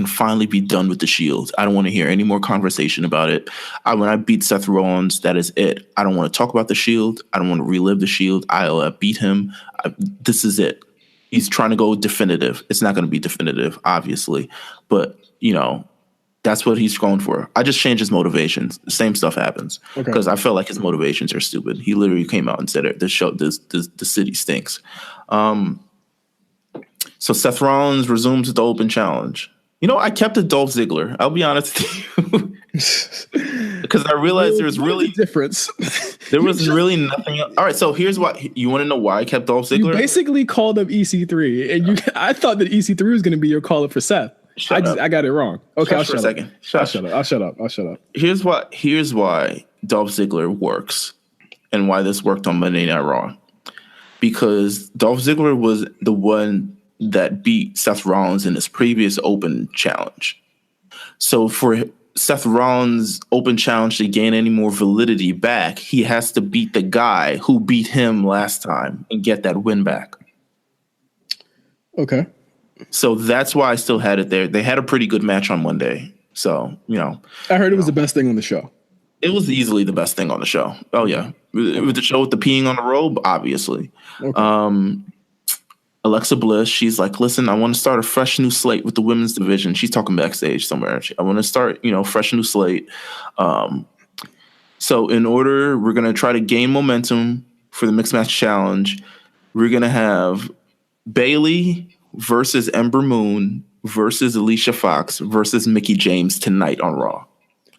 finally be done with the Shield. I don't want to hear any more conversation about it. When I beat Seth Rollins, that is it. I don't want to talk about the Shield. I don't want to relive the Shield. I'll beat him. This is it. He's trying to go definitive. It's not going to be definitive, obviously. But, that's what he's going for. I just changed his motivations. The same stuff happens. Because I felt like his motivations are stupid. He literally came out and said it. The city stinks. So Seth Rollins resumes with the open challenge. I kept it Dolph Ziggler. I'll be honest with you. Because I realized there was really difference. There was really nothing else. All right, so here's why. You want to know why I kept Dolph Ziggler? You basically called up EC3, and I thought that EC3 was going to be your call up for Seth. I got it wrong. Okay, I'll shut up. I'll shut up. Here's why Dolph Ziggler works, and why this worked on Monday Night Raw. Because Dolph Ziggler was the one that beat Seth Rollins in his previous open challenge. So for Seth Rollins' open challenge to gain any more validity back, he has to beat the guy who beat him last time and get that win back. Okay. So that's why I still had it there. They had a pretty good match on Monday. So, I heard it was the best thing on the show. It was easily the best thing on the show. Oh, yeah. With the show with the peeing on the robe, obviously. Okay. Alexa Bliss, she's like, listen, I want to start a fresh new slate with the women's division. She's talking backstage somewhere. I want to start, fresh new slate. So in order, we're going to try to gain momentum for the Mixed Match Challenge. We're going to have Bayley versus Ember Moon versus Alicia Fox versus Mickie James tonight on Raw.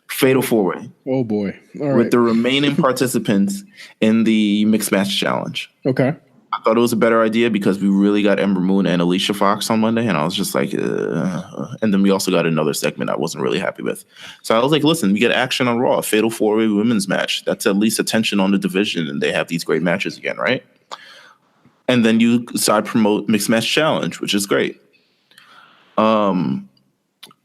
Fatal 4-way. Oh, boy. All right. With the remaining participants in the Mixed Match Challenge. Okay. I thought it was a better idea because we really got Ember Moon and Alicia Fox on Monday, and I was just like, and then we also got another segment I wasn't really happy with. So I was like, listen, we get action on Raw, a Fatal 4-Way women's match. That's at least attention on the division, and they have these great matches again, right? And then you side promote Mixed Match Challenge, which is great. I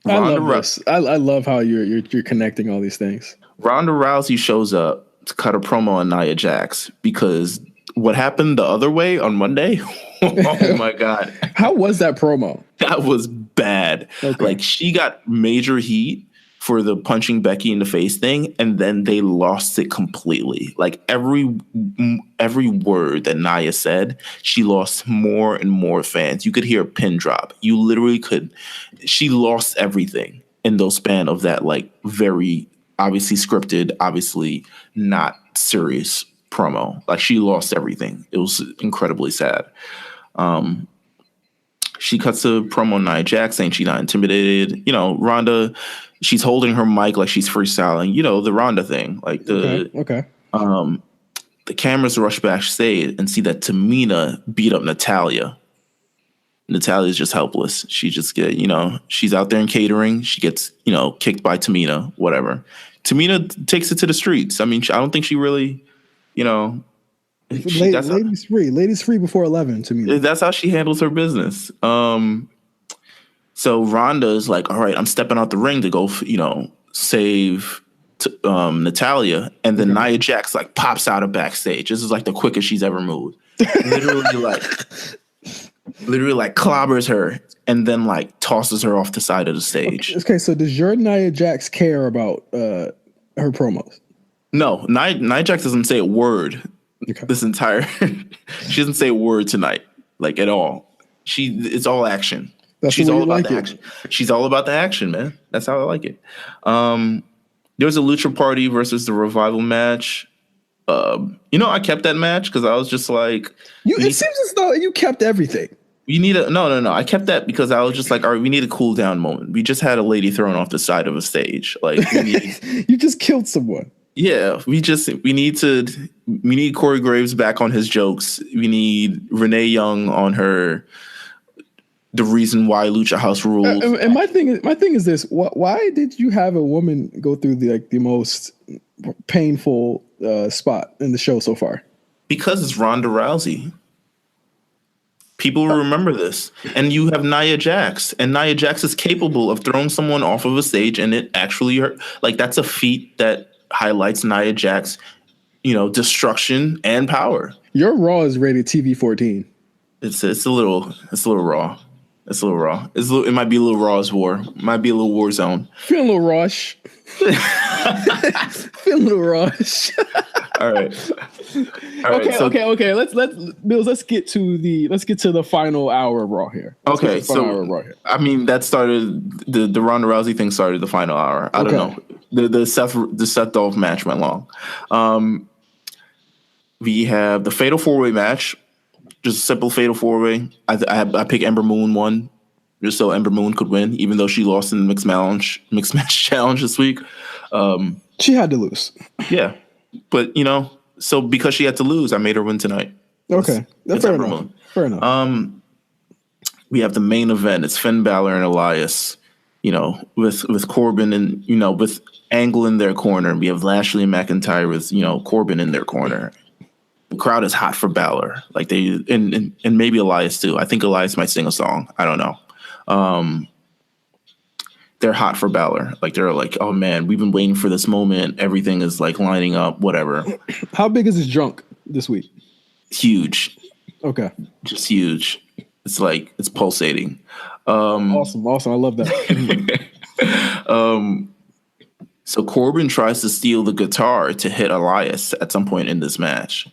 love this. I love how you're connecting all these things. Ronda Rousey shows up to cut a promo on Nia Jax because what happened the other way on Monday? Oh my God. How was that promo? That was bad. Okay. Like, she got major heat for the punching Becky in the face thing, and then they lost it completely. Like, every word that Nia said, she lost more and more fans. You could hear a pin drop. You literally could. She lost everything in those span of that, like, very obviously scripted, obviously not serious promo. Like, she lost everything. It was incredibly sad. She cuts a promo on Nia Jax saying she's not intimidated. You know, Ronda, she's holding her mic like she's freestyling. You know, the Ronda thing. Like the the cameras rush backstage and see that Tamina beat up Natalya. Natalia's just helpless. She just she's out there in catering. She gets, kicked by Tamina, whatever. Tamina takes it to the streets. I mean, I don't think she really, ladies free before 11 to me. That's how she handles her business. So Ronda's like, all right, I'm stepping out the ring to go, save Natalya, and then Nia Jax like pops out of backstage. This is like the quickest she's ever moved. Literally like clobbers her and then like tosses her off the side of the stage. Okay, so does your Nia Jax care about her promos? No, Nia Jax doesn't say a word. Okay. This entire she doesn't say a word tonight, like at all. It's all action. She's all about the action. She's all about the action, man. That's how I like it. There was a Lucha Party versus the Revival match. I kept that match because I was just like, it seems as though you kept everything. You need no. I kept that because I was just like, all right, we need a cool down moment. We just had a lady thrown off the side of a stage. Like, you just killed someone. Yeah, we need Corey Graves back on his jokes. We need Renee Young on the reason why Lucha House rules. And my thing is this: why did you have a woman go through the most painful spot in the show so far? Because it's Ronda Rousey. People will remember this. And you have Nia Jax. And Nia Jax is capable of throwing someone off of a stage and it actually hurt. Like, that's a feat that highlights Nia Jax, destruction and power. Your Raw is rated TV 14. It's a little raw. It's a little raw. It might be a little Raw's War. It might be a little war zone. Feeling a little rush. Feeling a little rush. All right. Okay. Let's get to the final hour of Raw here. I mean, that started the Ronda Rousey thing started the final hour. I don't know. The Seth Dolph match went long. We have the Fatal 4-Way match. Just a simple Fatal 4-Way. I pick Ember Moon one, just so Ember Moon could win, even though she lost in the Mixed Match Challenge this week. She had to lose. Yeah, but so because she had to lose, I made her win tonight. Okay, that's fair enough. Fair enough. We have the main event. It's Finn Balor and Elias. With Corbin and with Angle in their corner. We have Lashley and McIntyre with Corbin in their corner. The crowd is hot for Balor. Like and maybe Elias too. I think Elias might sing a song. I don't know. They're hot for Balor. Like, they're like, oh man, we've been waiting for this moment. Everything is like lining up, whatever. How big is this junk this week? Huge. Okay. Just huge. It's like, it's pulsating. Awesome. I love that. So Corbin tries to steal the guitar to hit Elias at some point in this match.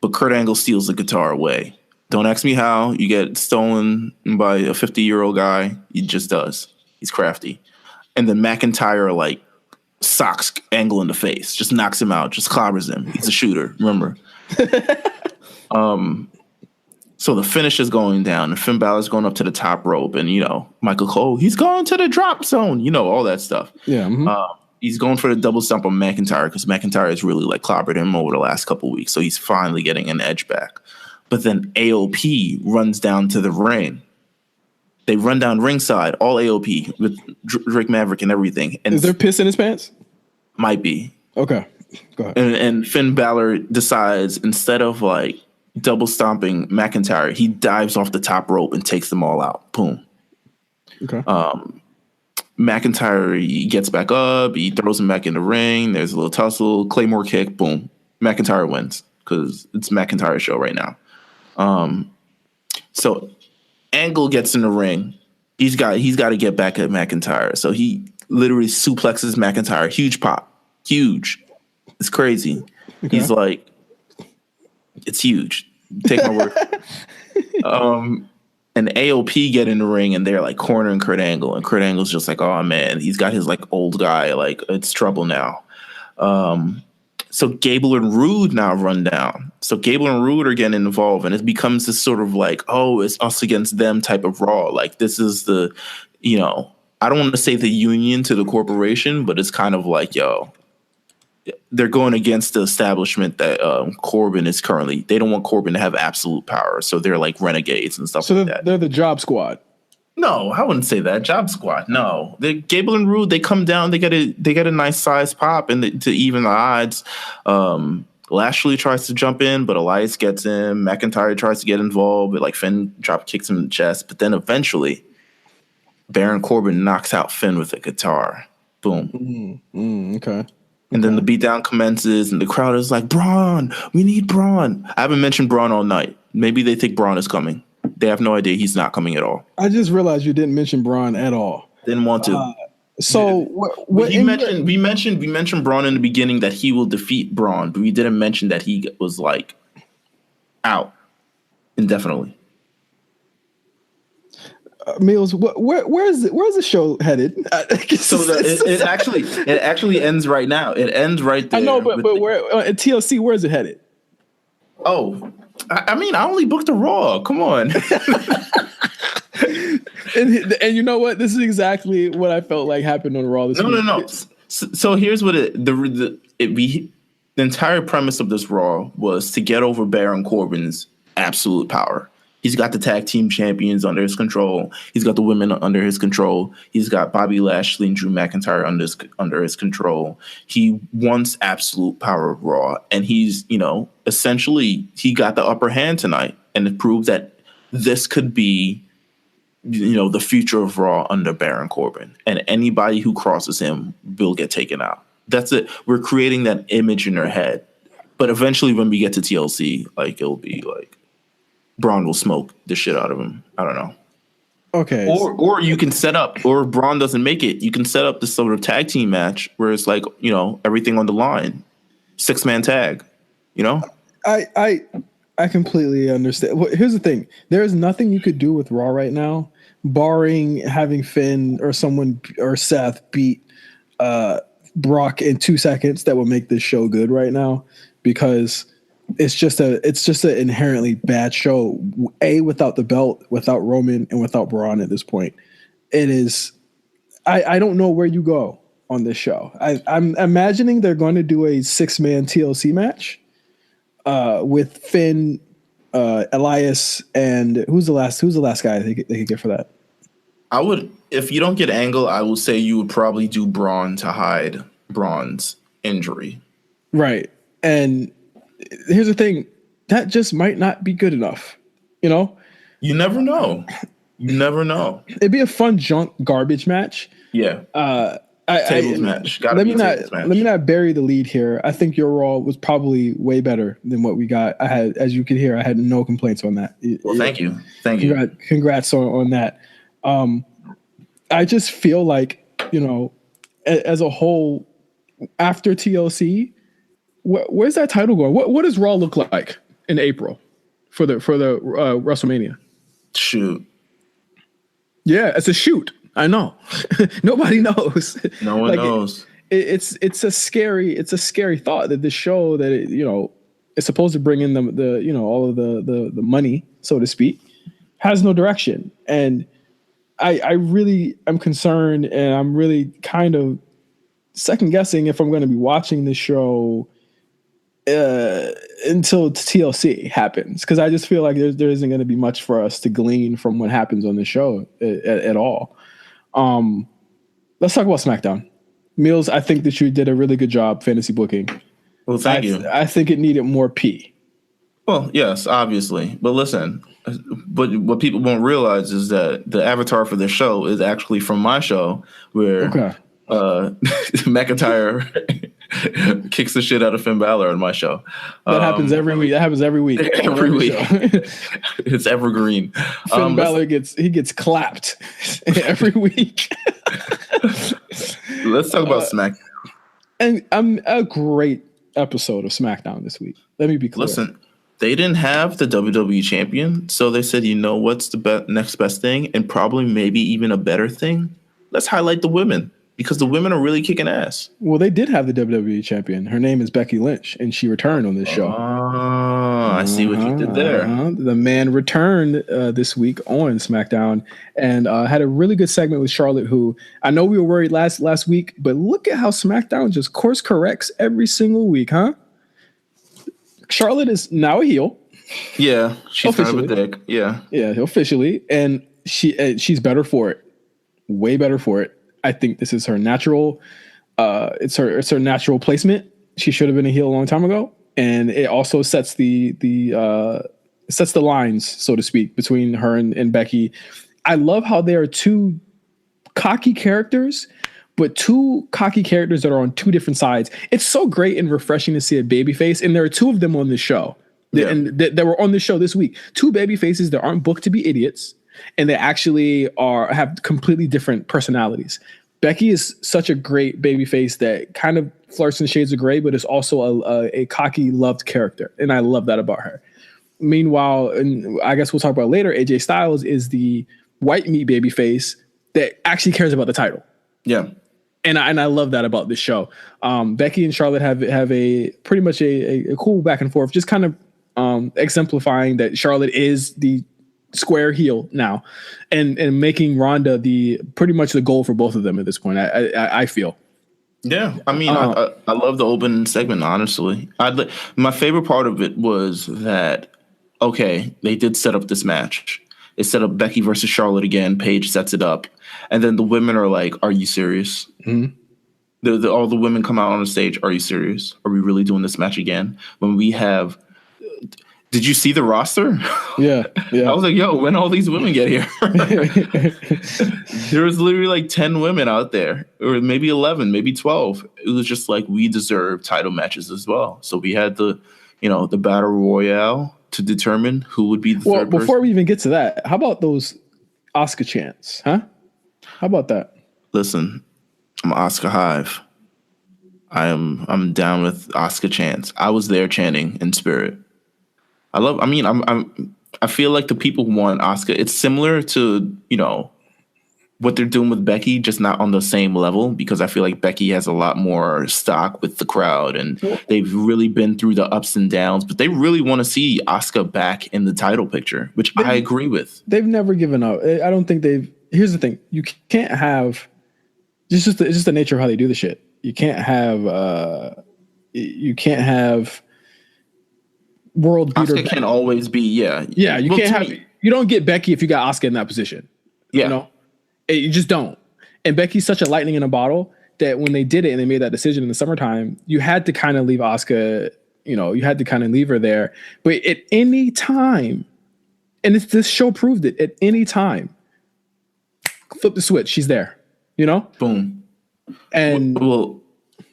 But Kurt Angle steals the guitar away. Don't ask me how. You get stolen by a 50-year-old guy. He just does. He's crafty. And then McIntyre, like, socks Angle in the face. Just knocks him out. Just clobbers him. He's a shooter, remember? So the finish is going down. And Finn Balor's going up to the top rope. And, Michael Cole, he's going to the drop zone. All that stuff. Yeah. Mm-hmm. He's going for the double stomp on McIntyre because McIntyre has really, like, clobbered him over the last couple of weeks. So he's finally getting an edge back. but then AOP runs down to the ring. They run down ringside, all AOP with Drake Maverick and everything. And is there piss in his pants? Might be. Okay, go ahead. And Finn Balor decides, instead of like double stomping McIntyre, he dives off the top rope and takes them all out. Boom. Okay. McIntyre, he gets back up, he throws him back in the ring. There's a little tussle, Claymore kick, boom. McIntyre wins because it's McIntyre's show right now. So Angle gets in the ring. He's got to get back at McIntyre. So he literally suplexes McIntyre. Huge pop. Huge. It's crazy. Okay. He's like, it's huge. Take my word. And AOP get in the ring and they're like cornering Kurt Angle. And Kurt Angle's just like, oh man, he's got his like old guy. Like it's trouble now. So Gable and Rude now run down. So Gable and Rude are getting involved, and it becomes this sort of like, oh, it's us against them type of Raw. Like this is the, I don't want to say the union to the corporation, but it's kind of like, yo, they're going against the establishment that Corbin is currently. They don't want Corbin to have absolute power, so they're like renegades and stuff like that. They're the Job Squad. No, I wouldn't say that. Job Squad. No, Gable and Rude. They come down. They get a nice size pop, and to even the odds. Lashley tries to jump in, but Elias gets in. McIntyre tries to get involved, but like Finn drop kicks him in the chest. But then eventually, Baron Corbin knocks out Finn with a guitar. Boom. Okay. And then the beatdown commences, and the crowd is like, Braun, we need Braun. I haven't mentioned Braun all night. Maybe they think Braun is coming. They have no idea he's not coming at all. I just realized you didn't mention Braun at all. Didn't want to. We mentioned Braun in the beginning that he will defeat Braun, but we didn't mention that he was like out indefinitely. Meelz, where's the show headed? It actually ends right now. It ends right there. I know, but where at TLC? Where is it headed? Oh, I mean, I only booked a Raw. Come on. and you know what? This is exactly what I felt like happened on Raw this week. No. So here's what the entire premise of this Raw was to get over Baron Corbin's absolute power. He's got the tag team champions under his control. He's got the women under his control. He's got Bobby Lashley and Drew McIntyre under his control. He wants absolute power of Raw. And he's, essentially he got the upper hand tonight. And it proved that this could be, the future of Raw under Baron Corbin. And anybody who crosses him will get taken out. That's it. We're creating that image in our head. But eventually when we get to TLC, like it'll be like, Braun will smoke the shit out of him. I don't know. Okay. Or you can set up, or if Braun doesn't make it, you can set up this sort of tag team match where it's like, everything on the line. 6-man tag, I completely understand. Well, here's the thing. There is nothing you could do with Raw right now, barring having Finn or someone or Seth beat Brock in 2 seconds that will make this show good right now, because it's just an inherently bad show. Without the belt, without Roman, and without Braun at this point, it is. I don't know where you go on this show. I'm imagining they're going to do a 6-man TLC match with Finn, Elias, and who's the last guy they could get for that? I would, if you don't get Angle, I will say you would probably do Braun to hide Braun's injury. Right, and here's the thing, that just might not be good enough. You never know. It'd be a fun garbage match. Yeah. Tables match. Let me not bury the lead here. I think your Raw was probably way better than what we got. As you can hear, I had no complaints on that. Well, thank you. Congrats on that. I just feel like, as a whole, after TLC, where's that title going? What does Raw look like in April for the WrestleMania? Shoot. Yeah, it's a shoot. I know. Nobody knows. No one knows. It's a scary thought that this show that it's supposed to bring in the all of the money, so to speak, has no direction. And I really am concerned, and I'm really kind of second guessing if I'm going to be watching this show until TLC happens, because I just feel like there isn't going to be much for us to glean from what happens on the show at all. Let's talk about SmackDown. Meelz, I think that you did a really good job fantasy booking. Well, thank you. I think it needed more P. Well, yes, obviously. But listen, but what people won't realize is that the avatar for this show is actually from my show, where McIntyre kicks the shit out of Finn Balor on my show. That happens every week. Every week. It's evergreen. Finn Balor gets clapped every week. Let's talk about SmackDown. And a great episode of SmackDown this week. Let me be clear. Listen, they didn't have the WWE champion, so they said, you know what's the next best thing, and probably maybe even a better thing? Let's highlight the women, because the women are really kicking ass. Well, they did have the WWE champion. Her name is Becky Lynch, and she returned on this show. I see what you did there. The man returned this week on SmackDown and had a really good segment with Charlotte, who I know we were worried last week, but look at how SmackDown just course corrects every single week, huh? Charlotte is now a heel. Yeah, she's kind of a dick. Yeah, officially, and she's better for it. Way better for it. I think this is her natural. It's her natural placement. She should have been a heel a long time ago, and it also sets the lines, so to speak, between her and Becky. I love how there are two cocky characters, but two cocky characters that are on two different sides. It's so great and refreshing to see a babyface, and there are two of them on the show, and that were on the show this week. Two baby faces that aren't booked to be idiots, and they actually have completely different personalities. Becky is such a great babyface that kind of flirts in shades of gray, but is also a cocky, loved character, and I love that about her. Meanwhile, and I guess we'll talk about later, AJ Styles is the white meat babyface that actually cares about the title. Yeah. And I love that about this show. Becky and Charlotte have a pretty much a cool back and forth, just kind of exemplifying that Charlotte is the square heel now, and making Ronda pretty much the goal for both of them at this point. I feel. Yeah, I mean, I love the open segment. Honestly, my favorite part of it was that they did set up this match. It set up Becky versus Charlotte again. Paige sets it up. And then the women are like, are you serious? Mm-hmm. All the women come out on the stage. Are you serious? Are we really doing this match again? When we have... Did you see the roster? Yeah. I was like, yo, when all these women get here? There was literally like 10 women out there, or maybe 11, maybe 12. It was just like, we deserve title matches as well. So we had the battle royale to determine who would be the third person. Before we even get to that, how about those Asuka chants, huh? How about that? Listen, I'm Asuka Hive. I'm down with Asuka chants. I was there chanting in spirit. I feel like the people who want Asuka, it's similar to, what they're doing with Becky, just not on the same level, because I feel like Becky has a lot more stock with the crowd, and they've really been through the ups and downs, but they really want to see Asuka back in the title picture, which I agree with. They've never given up. I don't think here's the thing. You can't have, it's just the nature of how they do the shit. You can't have world beater. Asuka can always be, you don't get Becky if you got Asuka in that position. Yeah. You just don't. And Becky's such a lightning in a bottle that when they did it and they made that decision in the summertime, you had to kind of leave Asuka, you had to kind of leave her there. But at any time, and this show proved it, at any time, flip the switch, she's there, Boom. And well,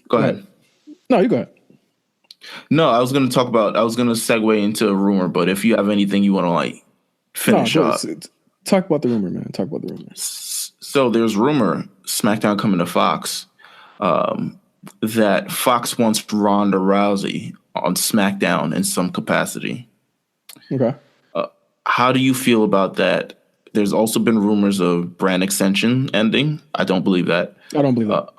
go ahead. No, you go ahead. No, I was going to segue into a rumor, but if you have anything you want to finish up. Talk about the rumor, man. Talk about the rumor. So there's rumor, SmackDown coming to Fox, that Fox wants Ronda Rousey on SmackDown in some capacity. Okay. How do you feel about that? There's also been rumors of brand extension ending. I don't believe that. I don't believe that.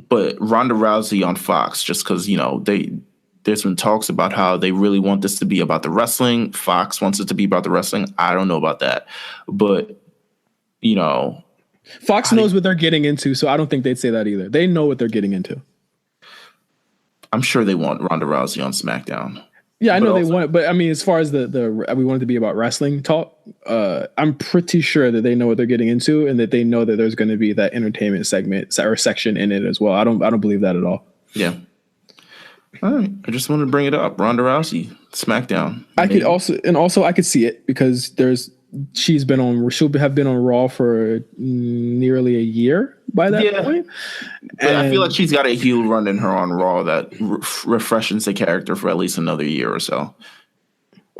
But Ronda Rousey on Fox, just because, there's been talks about how they really want this to be about the wrestling. Fox wants it to be about the wrestling. I don't know about that. But, Fox knows what they're getting into, so I don't think they'd say that either. They know what they're getting into. I'm sure they want Ronda Rousey on SmackDown. Yeah, I know they want it, but I mean, as far as the we want it to be about wrestling talk, I'm pretty sure that they know what they're getting into, and that they know that there's going to be that entertainment segment or section in it as well. I don't believe that at all. Yeah. All right. I just wanted to bring it up. Ronda Rousey, SmackDown. I could also I could see it because she'll have been on Raw for nearly a year by that point. But I feel like she's got a heel run in her on Raw that refreshes the character for at least another year or so.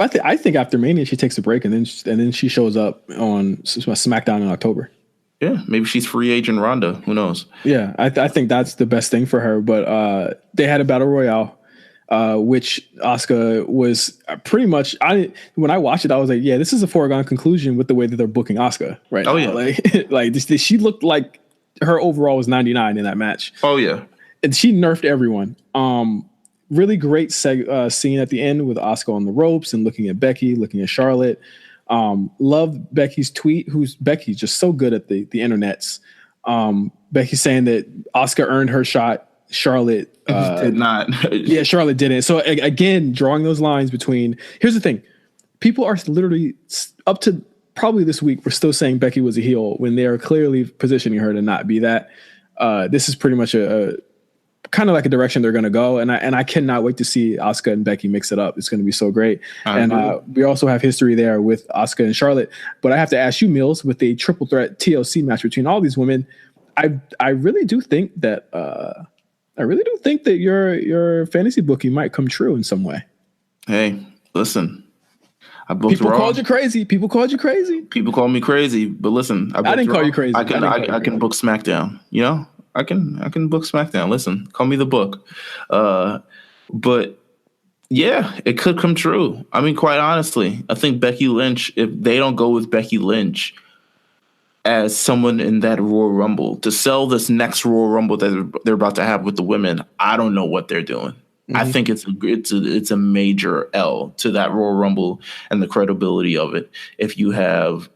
I think after Mania she takes a break and then she shows up on SmackDown in October. Yeah, maybe she's free agent Ronda. Who knows? Yeah, I think that's the best thing for her. But they had a battle royale, which Asuka was pretty much. When I watched it, I was like, yeah, this is a foregone conclusion with the way that they're booking Asuka right now. Oh yeah, like she looked like her overall was 99 in that match. Oh yeah, and she nerfed everyone. Really great scene at the end with Asuka on the ropes and looking at Becky, looking at Charlotte. Love Becky's tweet. Becky's just so good at the internets. Becky saying that Asuka earned her shot. Charlotte did not. Yeah, Charlotte didn't. So again, drawing those lines between. Here's the thing: people are literally up to probably this week. We're still saying Becky was a heel when they are clearly positioning her to not be that. This is pretty much a kind of like a direction they're going to go, and I cannot wait to see Asuka and Becky mix it up. It's going to be so great. We also have history there with Asuka and Charlotte. But I have to ask you, Meelz, with a triple threat TLC match between all these women, I really do think that your fantasy booking might come true in some way. Hey, listen. People called you crazy. People called you crazy. People call me crazy, but listen, I didn't call you crazy. I can book SmackDown. You know, I can book SmackDown. Listen, call me the book. But yeah, it could come true. I mean, quite honestly, I think Becky Lynch, if they don't go with Becky Lynch as someone in that Royal Rumble to sell this next Royal Rumble that they're about to have with the women, I don't know what they're doing. Mm-hmm. I think it's a major L to that Royal Rumble and the credibility of it. If you have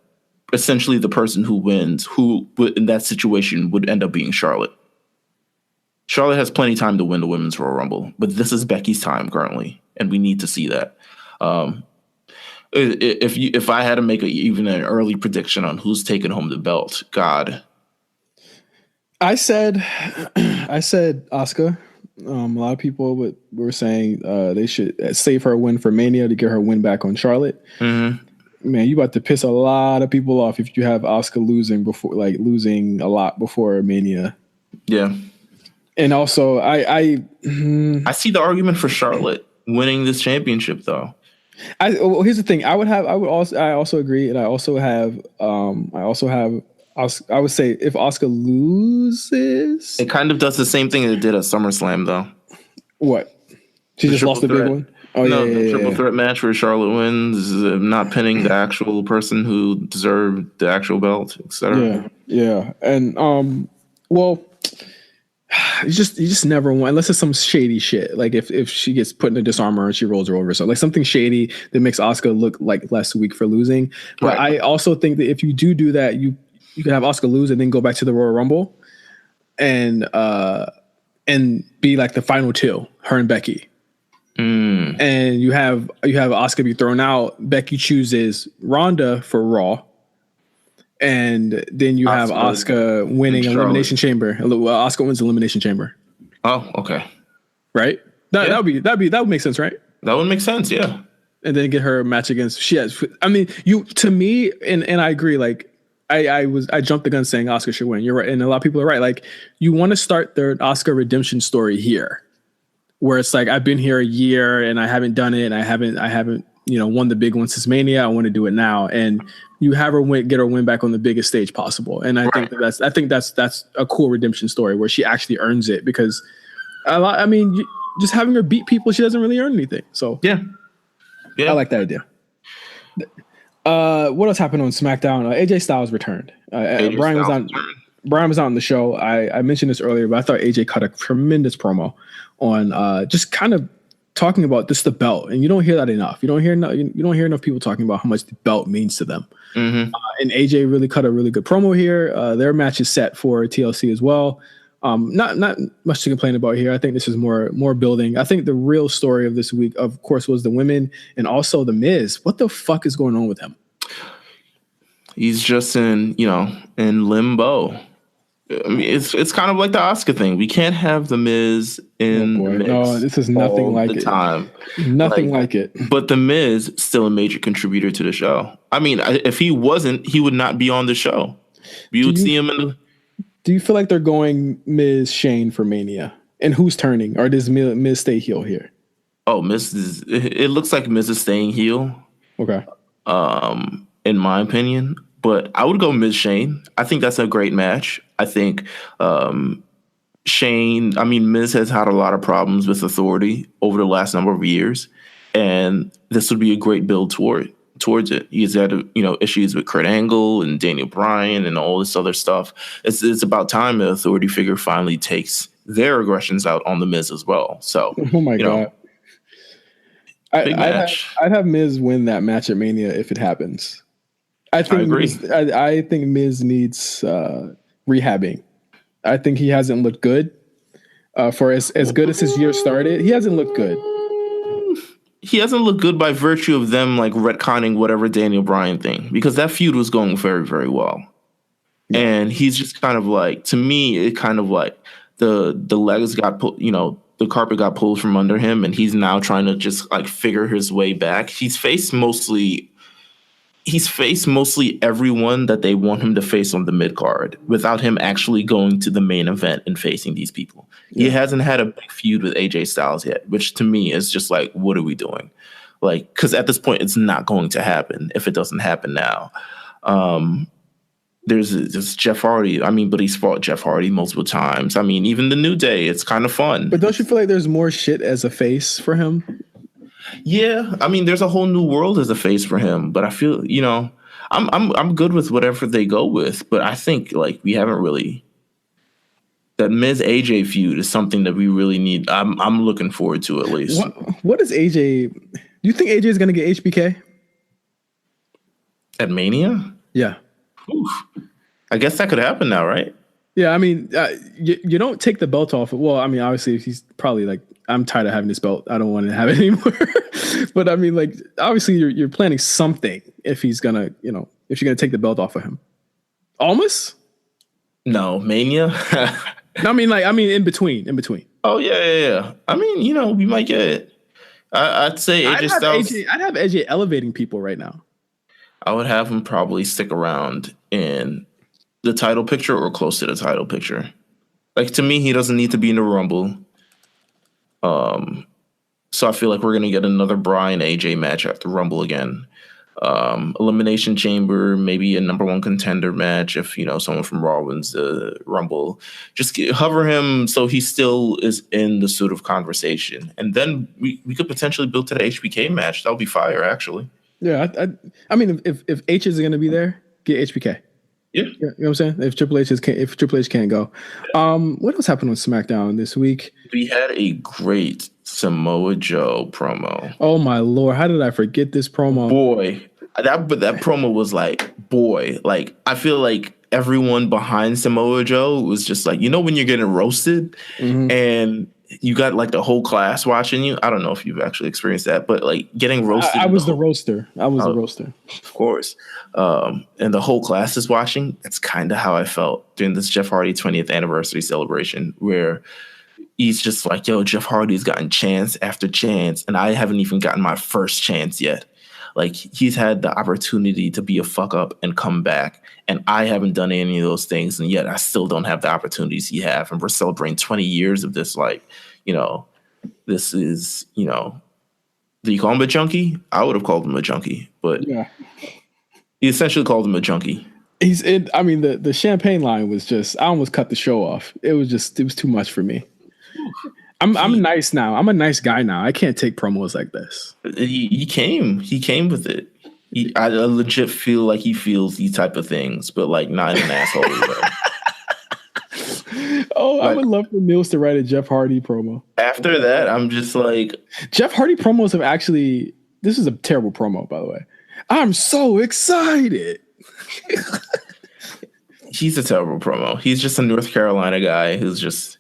essentially the person who wins, who in that situation would end up being Charlotte. Charlotte has plenty of time to win the Women's Royal Rumble, but this is Becky's time currently, and we need to see that. If I had to make even an early prediction on who's taking home the belt, God, I said Asuka. A lot of people were saying they should save her win for Mania to get her win back on Charlotte. Mm-hmm. Man, you about to piss a lot of people off if you have Asuka losing a lot before Mania. Yeah, and also I see the argument for Charlotte winning this championship though. Here's the thing. I also agree, and I would say if Asuka loses, it kind of does the same thing it did at SummerSlam though. What? She just lost the big one? Oh, no, the triple threat match where Charlotte wins, not pinning the actual person who deserved the actual belt, etc. Yeah. And well, you just never want, unless it's some shady shit. Like if she gets put in a disarmor and she rolls her over, so like something shady that makes Asuka look like less weak for losing. But right. I also think that if you do that, you can have Asuka lose and then go back to the Royal Rumble and be like the final two, her and Becky. And you have Asuka be thrown out. Becky chooses Ronda for Raw, and then you have Asuka winning Elimination Chamber. Asuka wins Elimination Chamber. Oh, okay. Right? That would make sense, right? That would make sense, yeah. And then get her a match against. To me, and I agree. Like I jumped the gun saying Asuka should win. You're right, and a lot of people are right. Like you want to start their Asuka redemption story here, where it's like I've been here a year and I haven't done it, and I haven't won the big one since Mania. I want to do it now, and you have her get her win back on the biggest stage possible. And I think that's a cool redemption story where she actually earns it, because just having her beat people, she doesn't really earn anything. So yeah, I like that idea. What else happened on SmackDown? AJ Styles returned. Brian was on the show. I mentioned this earlier, but I thought AJ cut a tremendous promo on just kind of talking about this, the belt, and you don't hear that enough. You don't hear enough people talking about how much the belt means to them. Mm-hmm. And AJ really cut a really good promo here. Their match is set for TLC as well. Not much to complain about here. I think this is more building. I think the real story of this week, of course, was the women and also the Miz. What the fuck is going on with him? He's just in limbo. I mean, it's kind of like the Asuka thing. We can't have the Miz in the mix. No, this is nothing like it. Time. Nothing like it. But the Miz still a major contributor to the show. I mean, if he wasn't, he would not be on the show. You would see him in the. Do you feel like they're going Miz Shane for Mania? And who's turning? Or does Miz stay heel here? Oh, it looks like Miz is staying heel. Okay. In my opinion. But I would go Miz Shane. I think that's a great match. I think Miz has had a lot of problems with authority over the last number of years. And this would be a great build towards it. He's had issues with Kurt Angle and Daniel Bryan and all this other stuff. It's about time an authority figure finally takes their aggressions out on the Miz as well. So, oh my God. I'd have Miz win that match at Mania if it happens. I agree. I think Miz needs rehabbing. I think he hasn't looked good. For as good as his year started, he hasn't looked good. He hasn't looked good by virtue of them like retconning whatever Daniel Bryan thing, because that feud was going very, very well. Yeah. And he's just kind of like, to me, it kind of like the legs got pulled, the carpet got pulled from under him, and he's now trying to just like figure his way back. He's faced mostly everyone that they want him to face on the mid card without him actually going to the main event and facing these people. Yeah. He hasn't had a big feud with AJ Styles yet, which to me is just like, what are we doing? Like, because at this point, it's not going to happen if it doesn't happen now. There's Jeff Hardy. I mean, but he's fought Jeff Hardy multiple times. I mean, even the New Day, it's kind of fun. But don't you feel like there's more shit as a face for him? Yeah, I mean, there's a whole new world as a face for him, but I feel, I'm good with whatever they go with, but I think like we haven't really. That Miz AJ feud is something that we really need. I'm looking forward to at least. What is AJ? Do you think AJ is going to get HBK at Mania? Yeah. Oof. I guess that could happen now, right? Yeah, I mean, you don't take the belt off. Well, I mean, obviously, he's probably like, I'm tired of having this belt. I don't want to have it anymore. But I mean, like, obviously, you're planning something if he's gonna, if you're gonna take the belt off of him. Almost? No, Mania. I mean, in between. Oh yeah. I mean, we might get it. I'd say AJ Styles. I'd have AJ elevating people right now. I would have him probably stick around in the title picture or close to the title picture. Like, to me, he doesn't need to be in the Rumble. So I feel like we're gonna get another Bryan AJ match after Rumble again. Elimination Chamber, maybe a number one contender match if someone from Raw wins the Rumble. Just hover him so he still is in the sort of conversation, and then we could potentially build to the HBK match. That would be fire, actually. Yeah, I mean, if H is going to be there, get HBK. Yeah. You know what I'm saying? If Triple H can't go. What else happened on SmackDown this week? We had a great Samoa Joe promo. Oh my Lord, how did I forget this promo? Boy, that promo was like, I feel like everyone behind Samoa Joe was just like, when you're getting roasted and you got like the whole class watching you. I don't know if you've actually experienced that, but like getting roasted. I was the roaster. The roaster. Of course. And the whole class is watching. That's kind of how I felt during this Jeff Hardy 20th anniversary celebration, where he's just like, yo, Jeff Hardy's gotten chance after chance, and I haven't even gotten my first chance yet. Like, he's had the opportunity to be a fuck up and come back, and I haven't done any of those things, and yet I still don't have the opportunities he have. And we're celebrating 20 years of this, this is, do you call him a junkie? I would have called him a junkie, but yeah. He essentially called him a junkie. The champagne line was just, I almost cut the show off. It was too much for me. I'm nice now. I'm a nice guy now. I can't take promos like this. He came with it. I legit feel like he feels these type of things, but like not in an asshole way. I would love for Meelz to write a Jeff Hardy promo. After that, I'm just like, Jeff Hardy promos have actually. This is a terrible promo, by the way. I'm so excited. He's a terrible promo. He's just a North Carolina guy who's just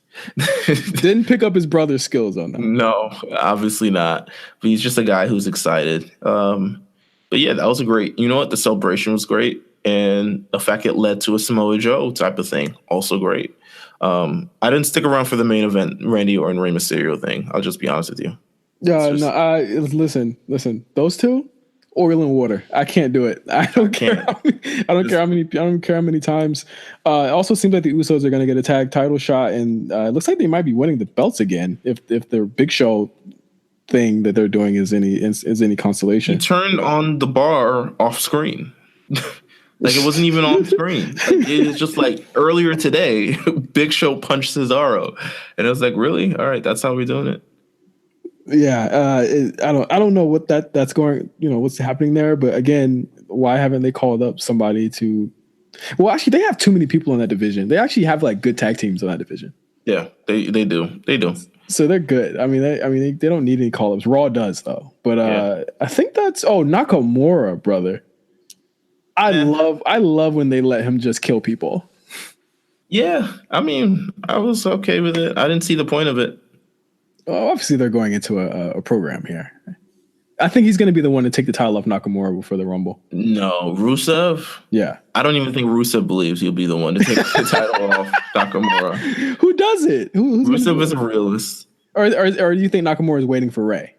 didn't pick up his brother's skills on that. No, obviously not. But he's just a guy who's excited. But yeah, that was a great. You know what? The celebration was great, and the fact it led to a Samoa Joe type of thing, also great. I didn't stick around for the main event, Randy Orton, Rey Mysterio thing. I'll just be honest with you. Yeah, listen. Those two, oil and water. I can't do it. I don't care how many times. It also seems like the Usos are going to get a tag title shot, and it looks like they might be winning the belts again if their Big Show thing that they're doing is any consolation. He turned on the bar off screen. Like it wasn't even on screen. Like, it was just like earlier today, Big Show punched Cesaro, and it was like, really? All right, that's how we're doing it. Yeah, I don't know what that's going. What's happening there? But again, why haven't they called up somebody to? Well, actually, they have too many people in that division. They actually have like good tag teams in that division. Yeah, they do. So they're good. I mean, they don't need any call ups. Raw does though. But I think that's Nakamura, brother. I love when they let him just kill people. Yeah, I mean, I was okay with it. I didn't see the point of it. Well, obviously, they're going into a program here. I think he's going to be the one to take the title off Nakamura before the Rumble. No, Rusev? Yeah. I don't even think Rusev believes he'll be the one to take the title off Nakamura. Who does it? Rusev is a realist. Or do you think Nakamura is waiting for Rey?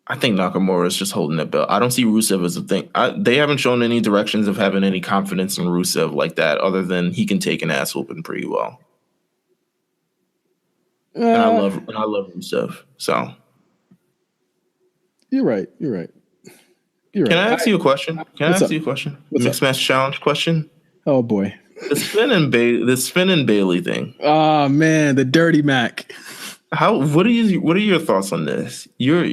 I think Nakamura is just holding that belt. I don't see Rusev as a thing. They haven't shown any directions of having any confidence in Rusev like that, other than he can take an ass whooping pretty well. And I love Rusev. So you're right. Can I ask you a question? Mixed match challenge question. Oh boy, this Finn and Bayley thing. Oh man, the Dirty Mac. What are your thoughts on this? You're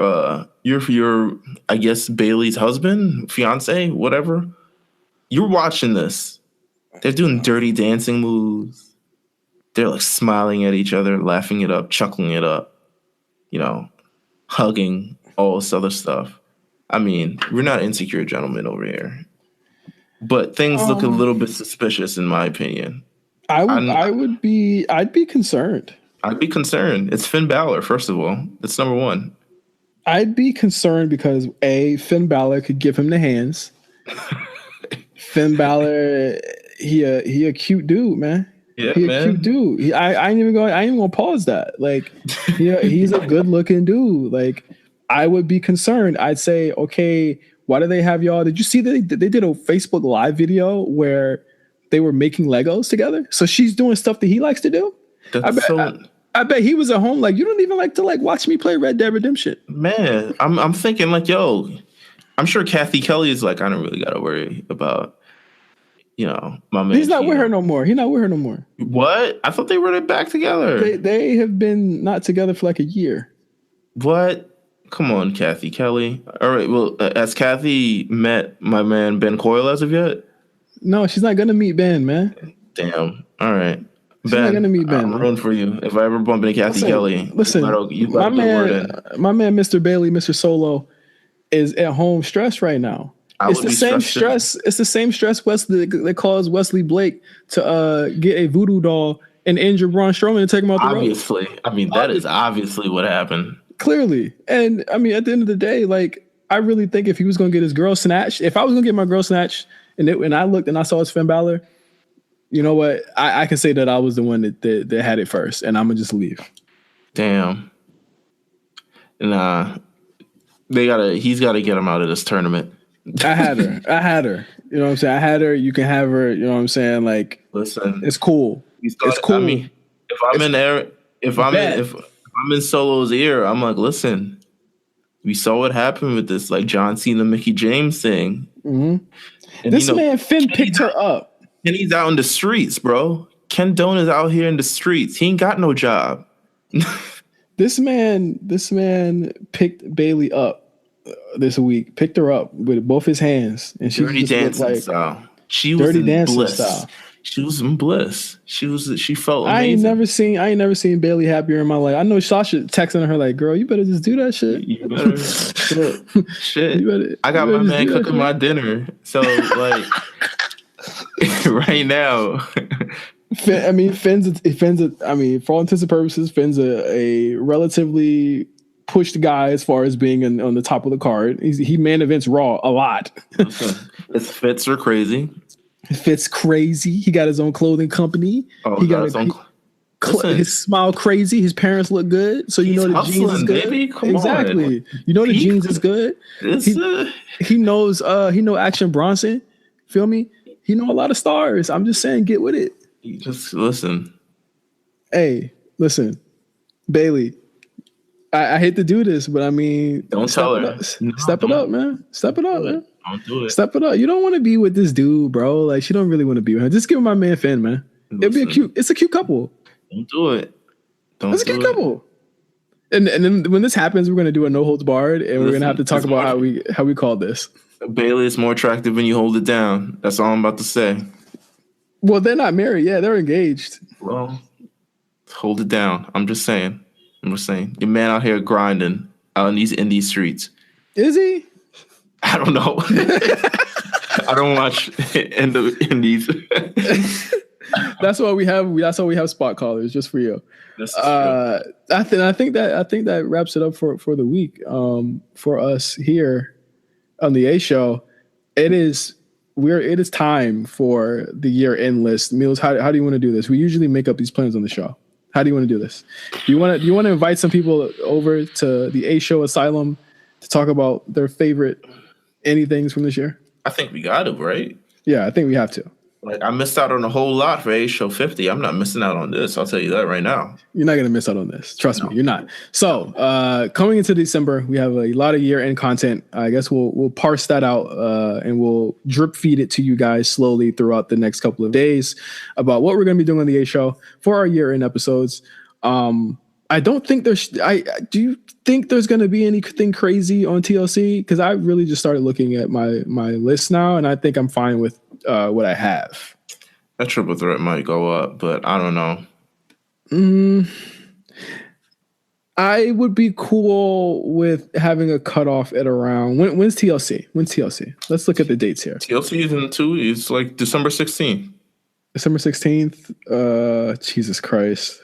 I guess Bayley's husband, fiance, whatever. You're watching this. They're doing dirty dancing moves. They're like smiling at each other, laughing it up, chuckling it up, hugging, all this other stuff. I mean, we're not insecure gentlemen over here, but things look a little bit suspicious in my opinion. I'd be concerned. I'd be concerned. It's Finn Balor, first of all. That's number one. I'd be concerned because Finn Balor could give him the hands. Finn Balor, he a cute dude, man. Yeah, he a cute dude. I ain't even gonna pause that. Like, he's a good looking dude. Like, I would be concerned. I'd say, okay, why do they have y'all? Did you see that they did a Facebook Live video where they were making Legos together? So she's doing stuff that he likes to do. I bet he was at home like, you don't even like to watch me play Red Dead Redemption. Man, I'm thinking like, yo, I'm sure Kathy Kelly is like, I don't really gotta worry about, my man. He's not with her no more. He's not with her no more. What? I thought they were back together. They have been not together for like a year. What? Come on, Kathy Kelly. All right. Well, has Kathy met my man Ben Coyle as of yet? No, she's not gonna meet Ben, man. Damn. All right. She's not gonna meet Ben. I'm rooting for you. If I ever bump into Kathy Kelly, my man, Mr. Bailey, Mr. Solo, is at home stressed right now. It's the same stress. It's the same stress Wesley that caused Wesley Blake to get a voodoo doll and injure Braun Strowman and take him out the road. Obviously, I mean that is obviously what happened. Clearly, and I mean at the end of the day, like I really think if he was gonna get his girl snatched, if I was gonna get my girl snatched, and I looked and I saw it's Finn Balor. You know what? I can say that I was the one that had it first, and I'm gonna just leave. Damn. And he's gotta get him out of this tournament. I had her. You know what I'm saying? I had her. You can have her. You know what I'm saying? Like, listen, it's cool. It's cool. I mean, if I'm in Solo's ear, I'm like, listen, we saw what happened with this, like John Cena, Mickey James thing. Mm-hmm. And this man Finn picked her up. And he's out in the streets, bro. Ken Doan is out here in the streets. He ain't got no job. This man picked Bayley up this week. Picked her up with both his hands, and she dirty dancing style. She was dirty dancing bliss. Style. She was in bliss. She felt amazing. I ain't never seen Bayley happier in my life. I know Sasha texting her like, "Girl, you better just do that shit." You better shit. I got my man cooking my dinner, so like. right now. Finn's. I mean, for all intents and purposes, Finn's a relatively pushed guy as far as being on the top of the card. He man events Raw a lot. His fits are crazy. Fit's crazy. He got his own clothing company. Oh, he got his own. His smile crazy. His parents look good, so you know the jeans is good. Baby. Come exactly. On. You know the jeans is good. He knows. He know Action Bronson. Feel me? He know a lot of stars. I'm just saying, get with it. You just listen. Hey, listen, Bayley. I hate to do this, but I mean, don't tell her. Step it up, man. Step it up, man. Don't do it. Step it up. You don't want to be with this dude, bro. Like, she don't really want to be with him. Just give my man Finn, man. It's a cute couple. Don't do it. It's a cute couple. And then when this happens, we're gonna do a no holds barred, and we're gonna have to talk about how we call this. Bayley is more attractive when you hold it down. That's all I'm about to say. Well, they're not married. Yeah, they're engaged. Well, hold it down. I'm just saying. Your man out here grinding out in these streets. Is he? I don't know. I don't watch in these. That's why we have spot callers just for you. I think that wraps it up for the week. For us here on the A Show, it is time for the year-end list. Meelz, how do you want to do this? We usually make up these plans on the show. How do you want to do this? Do you want to invite some people over to the A Show Asylum to talk about their favorite anythings from this year? I think we got to, right? Yeah, I think we have to. Like, I missed out on a whole lot for A Show 50. I'm not missing out on this. I'll tell you that right now. You're not going to miss out on this. Trust me, you're not. So coming into December, we have a lot of year-end content. I guess we'll parse that out and we'll drip feed it to you guys slowly throughout the next couple of days about what we're going to be doing on the A Show for our year-end episodes. I don't think do you think there's going to be anything crazy on TLC? Because I really just started looking at my list now, and I think I'm fine with what I have. That triple threat might go up, but I don't know. I would be cool with having a cutoff at around when's TLC? When's TLC? Let's look at the dates here. TLC is in 2 weeks. It's like December 16th. December 16th. Jesus Christ.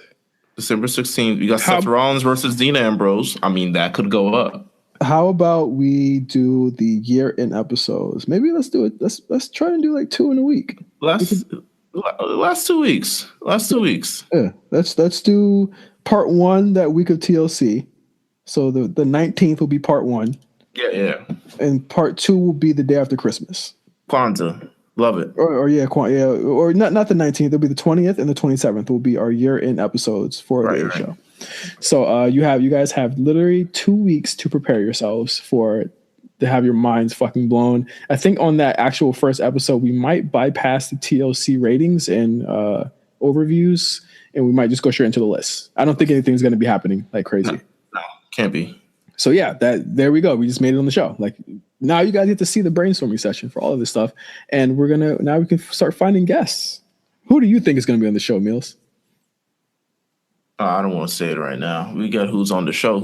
December 16th. We got Seth Rollins versus Dean Ambrose. I mean, that could go up. How about we do the year-end episodes? Maybe let's do it. Let's try and do like 2 in a week. Last 2 weeks. Yeah. Let's do part 1 that week of TLC. So the 19th will be part 1. Yeah. And part 2 will be the day after Christmas. Kwanzaa. Love it. Or not the 19th. It'll be the 20th and the 27th will be our year-end episodes for the show. So you guys have literally 2 weeks to prepare yourselves to have your minds fucking blown. I think on that actual first episode, we might bypass the TLC ratings and overviews, and we might just go straight into the list. I don't think anything's going to be happening like crazy. No, can't be. So yeah, there we go. We just made it on the show. Like, now you guys get to see the brainstorming session for all of this stuff, and now we can start finding guests. Who do you think is going to be on the show, Meelz? I don't want to say it right now. We got who's on the show.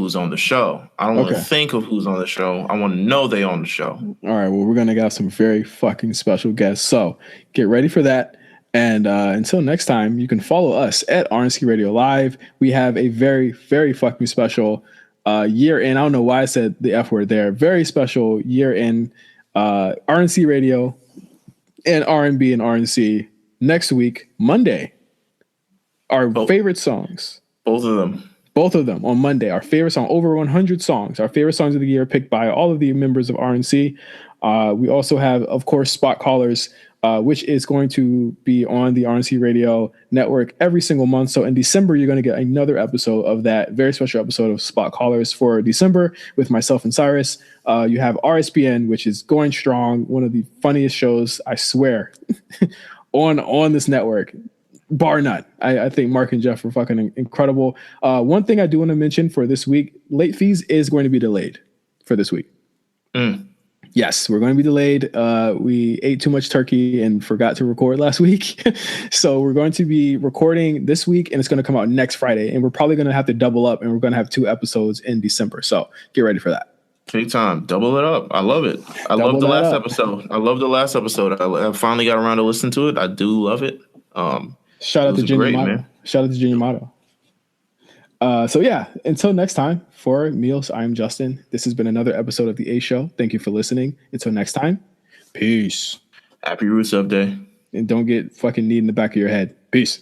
I don't want to think of who's on the show. I want to know they on the show. All right. Well, we're going to get some very fucking special guests. So get ready for that. And until next time, you can follow us at RNC Radio Live. We have a very, very fucking special year-end. I don't know why I said the F word there. Very special year-end RNC Radio and R&B and RNC next week, Monday. Our favorite songs. Both of them on Monday. Our favorite song, over 100 songs. Our favorite songs of the year picked by all of the members of RNC. We also have, of course, Spot Callers, which is going to be on the RNC Radio Network every single month. So in December, you're going to get another episode of that very special episode of Spot Callers for December with myself and Cyrus. You have RSPN, which is going strong. One of the funniest shows, I swear, on this network. Bar none. I think Mark and Jeff were fucking incredible. One thing I do want to mention for this week, late fees is going to be delayed for this week. Yes, we're going to be delayed. We ate too much turkey and forgot to record last week. So we're going to be recording this week and it's going to come out next Friday. And we're probably going to have to double up and we're going to have 2 episodes in December. So get ready for that. Big time. Double it up. I love it. I love the last episode. I finally got around to listen to it. I do love it. Shout out to Junior Motto. Shout out to Junior Motto. So yeah, until next time, for Meelz, I'm Justin. This has been another episode of The A Show. Thank you for listening. Until next time, peace. Happy Rusev Day. And don't get fucking knee in the back of your head. Peace.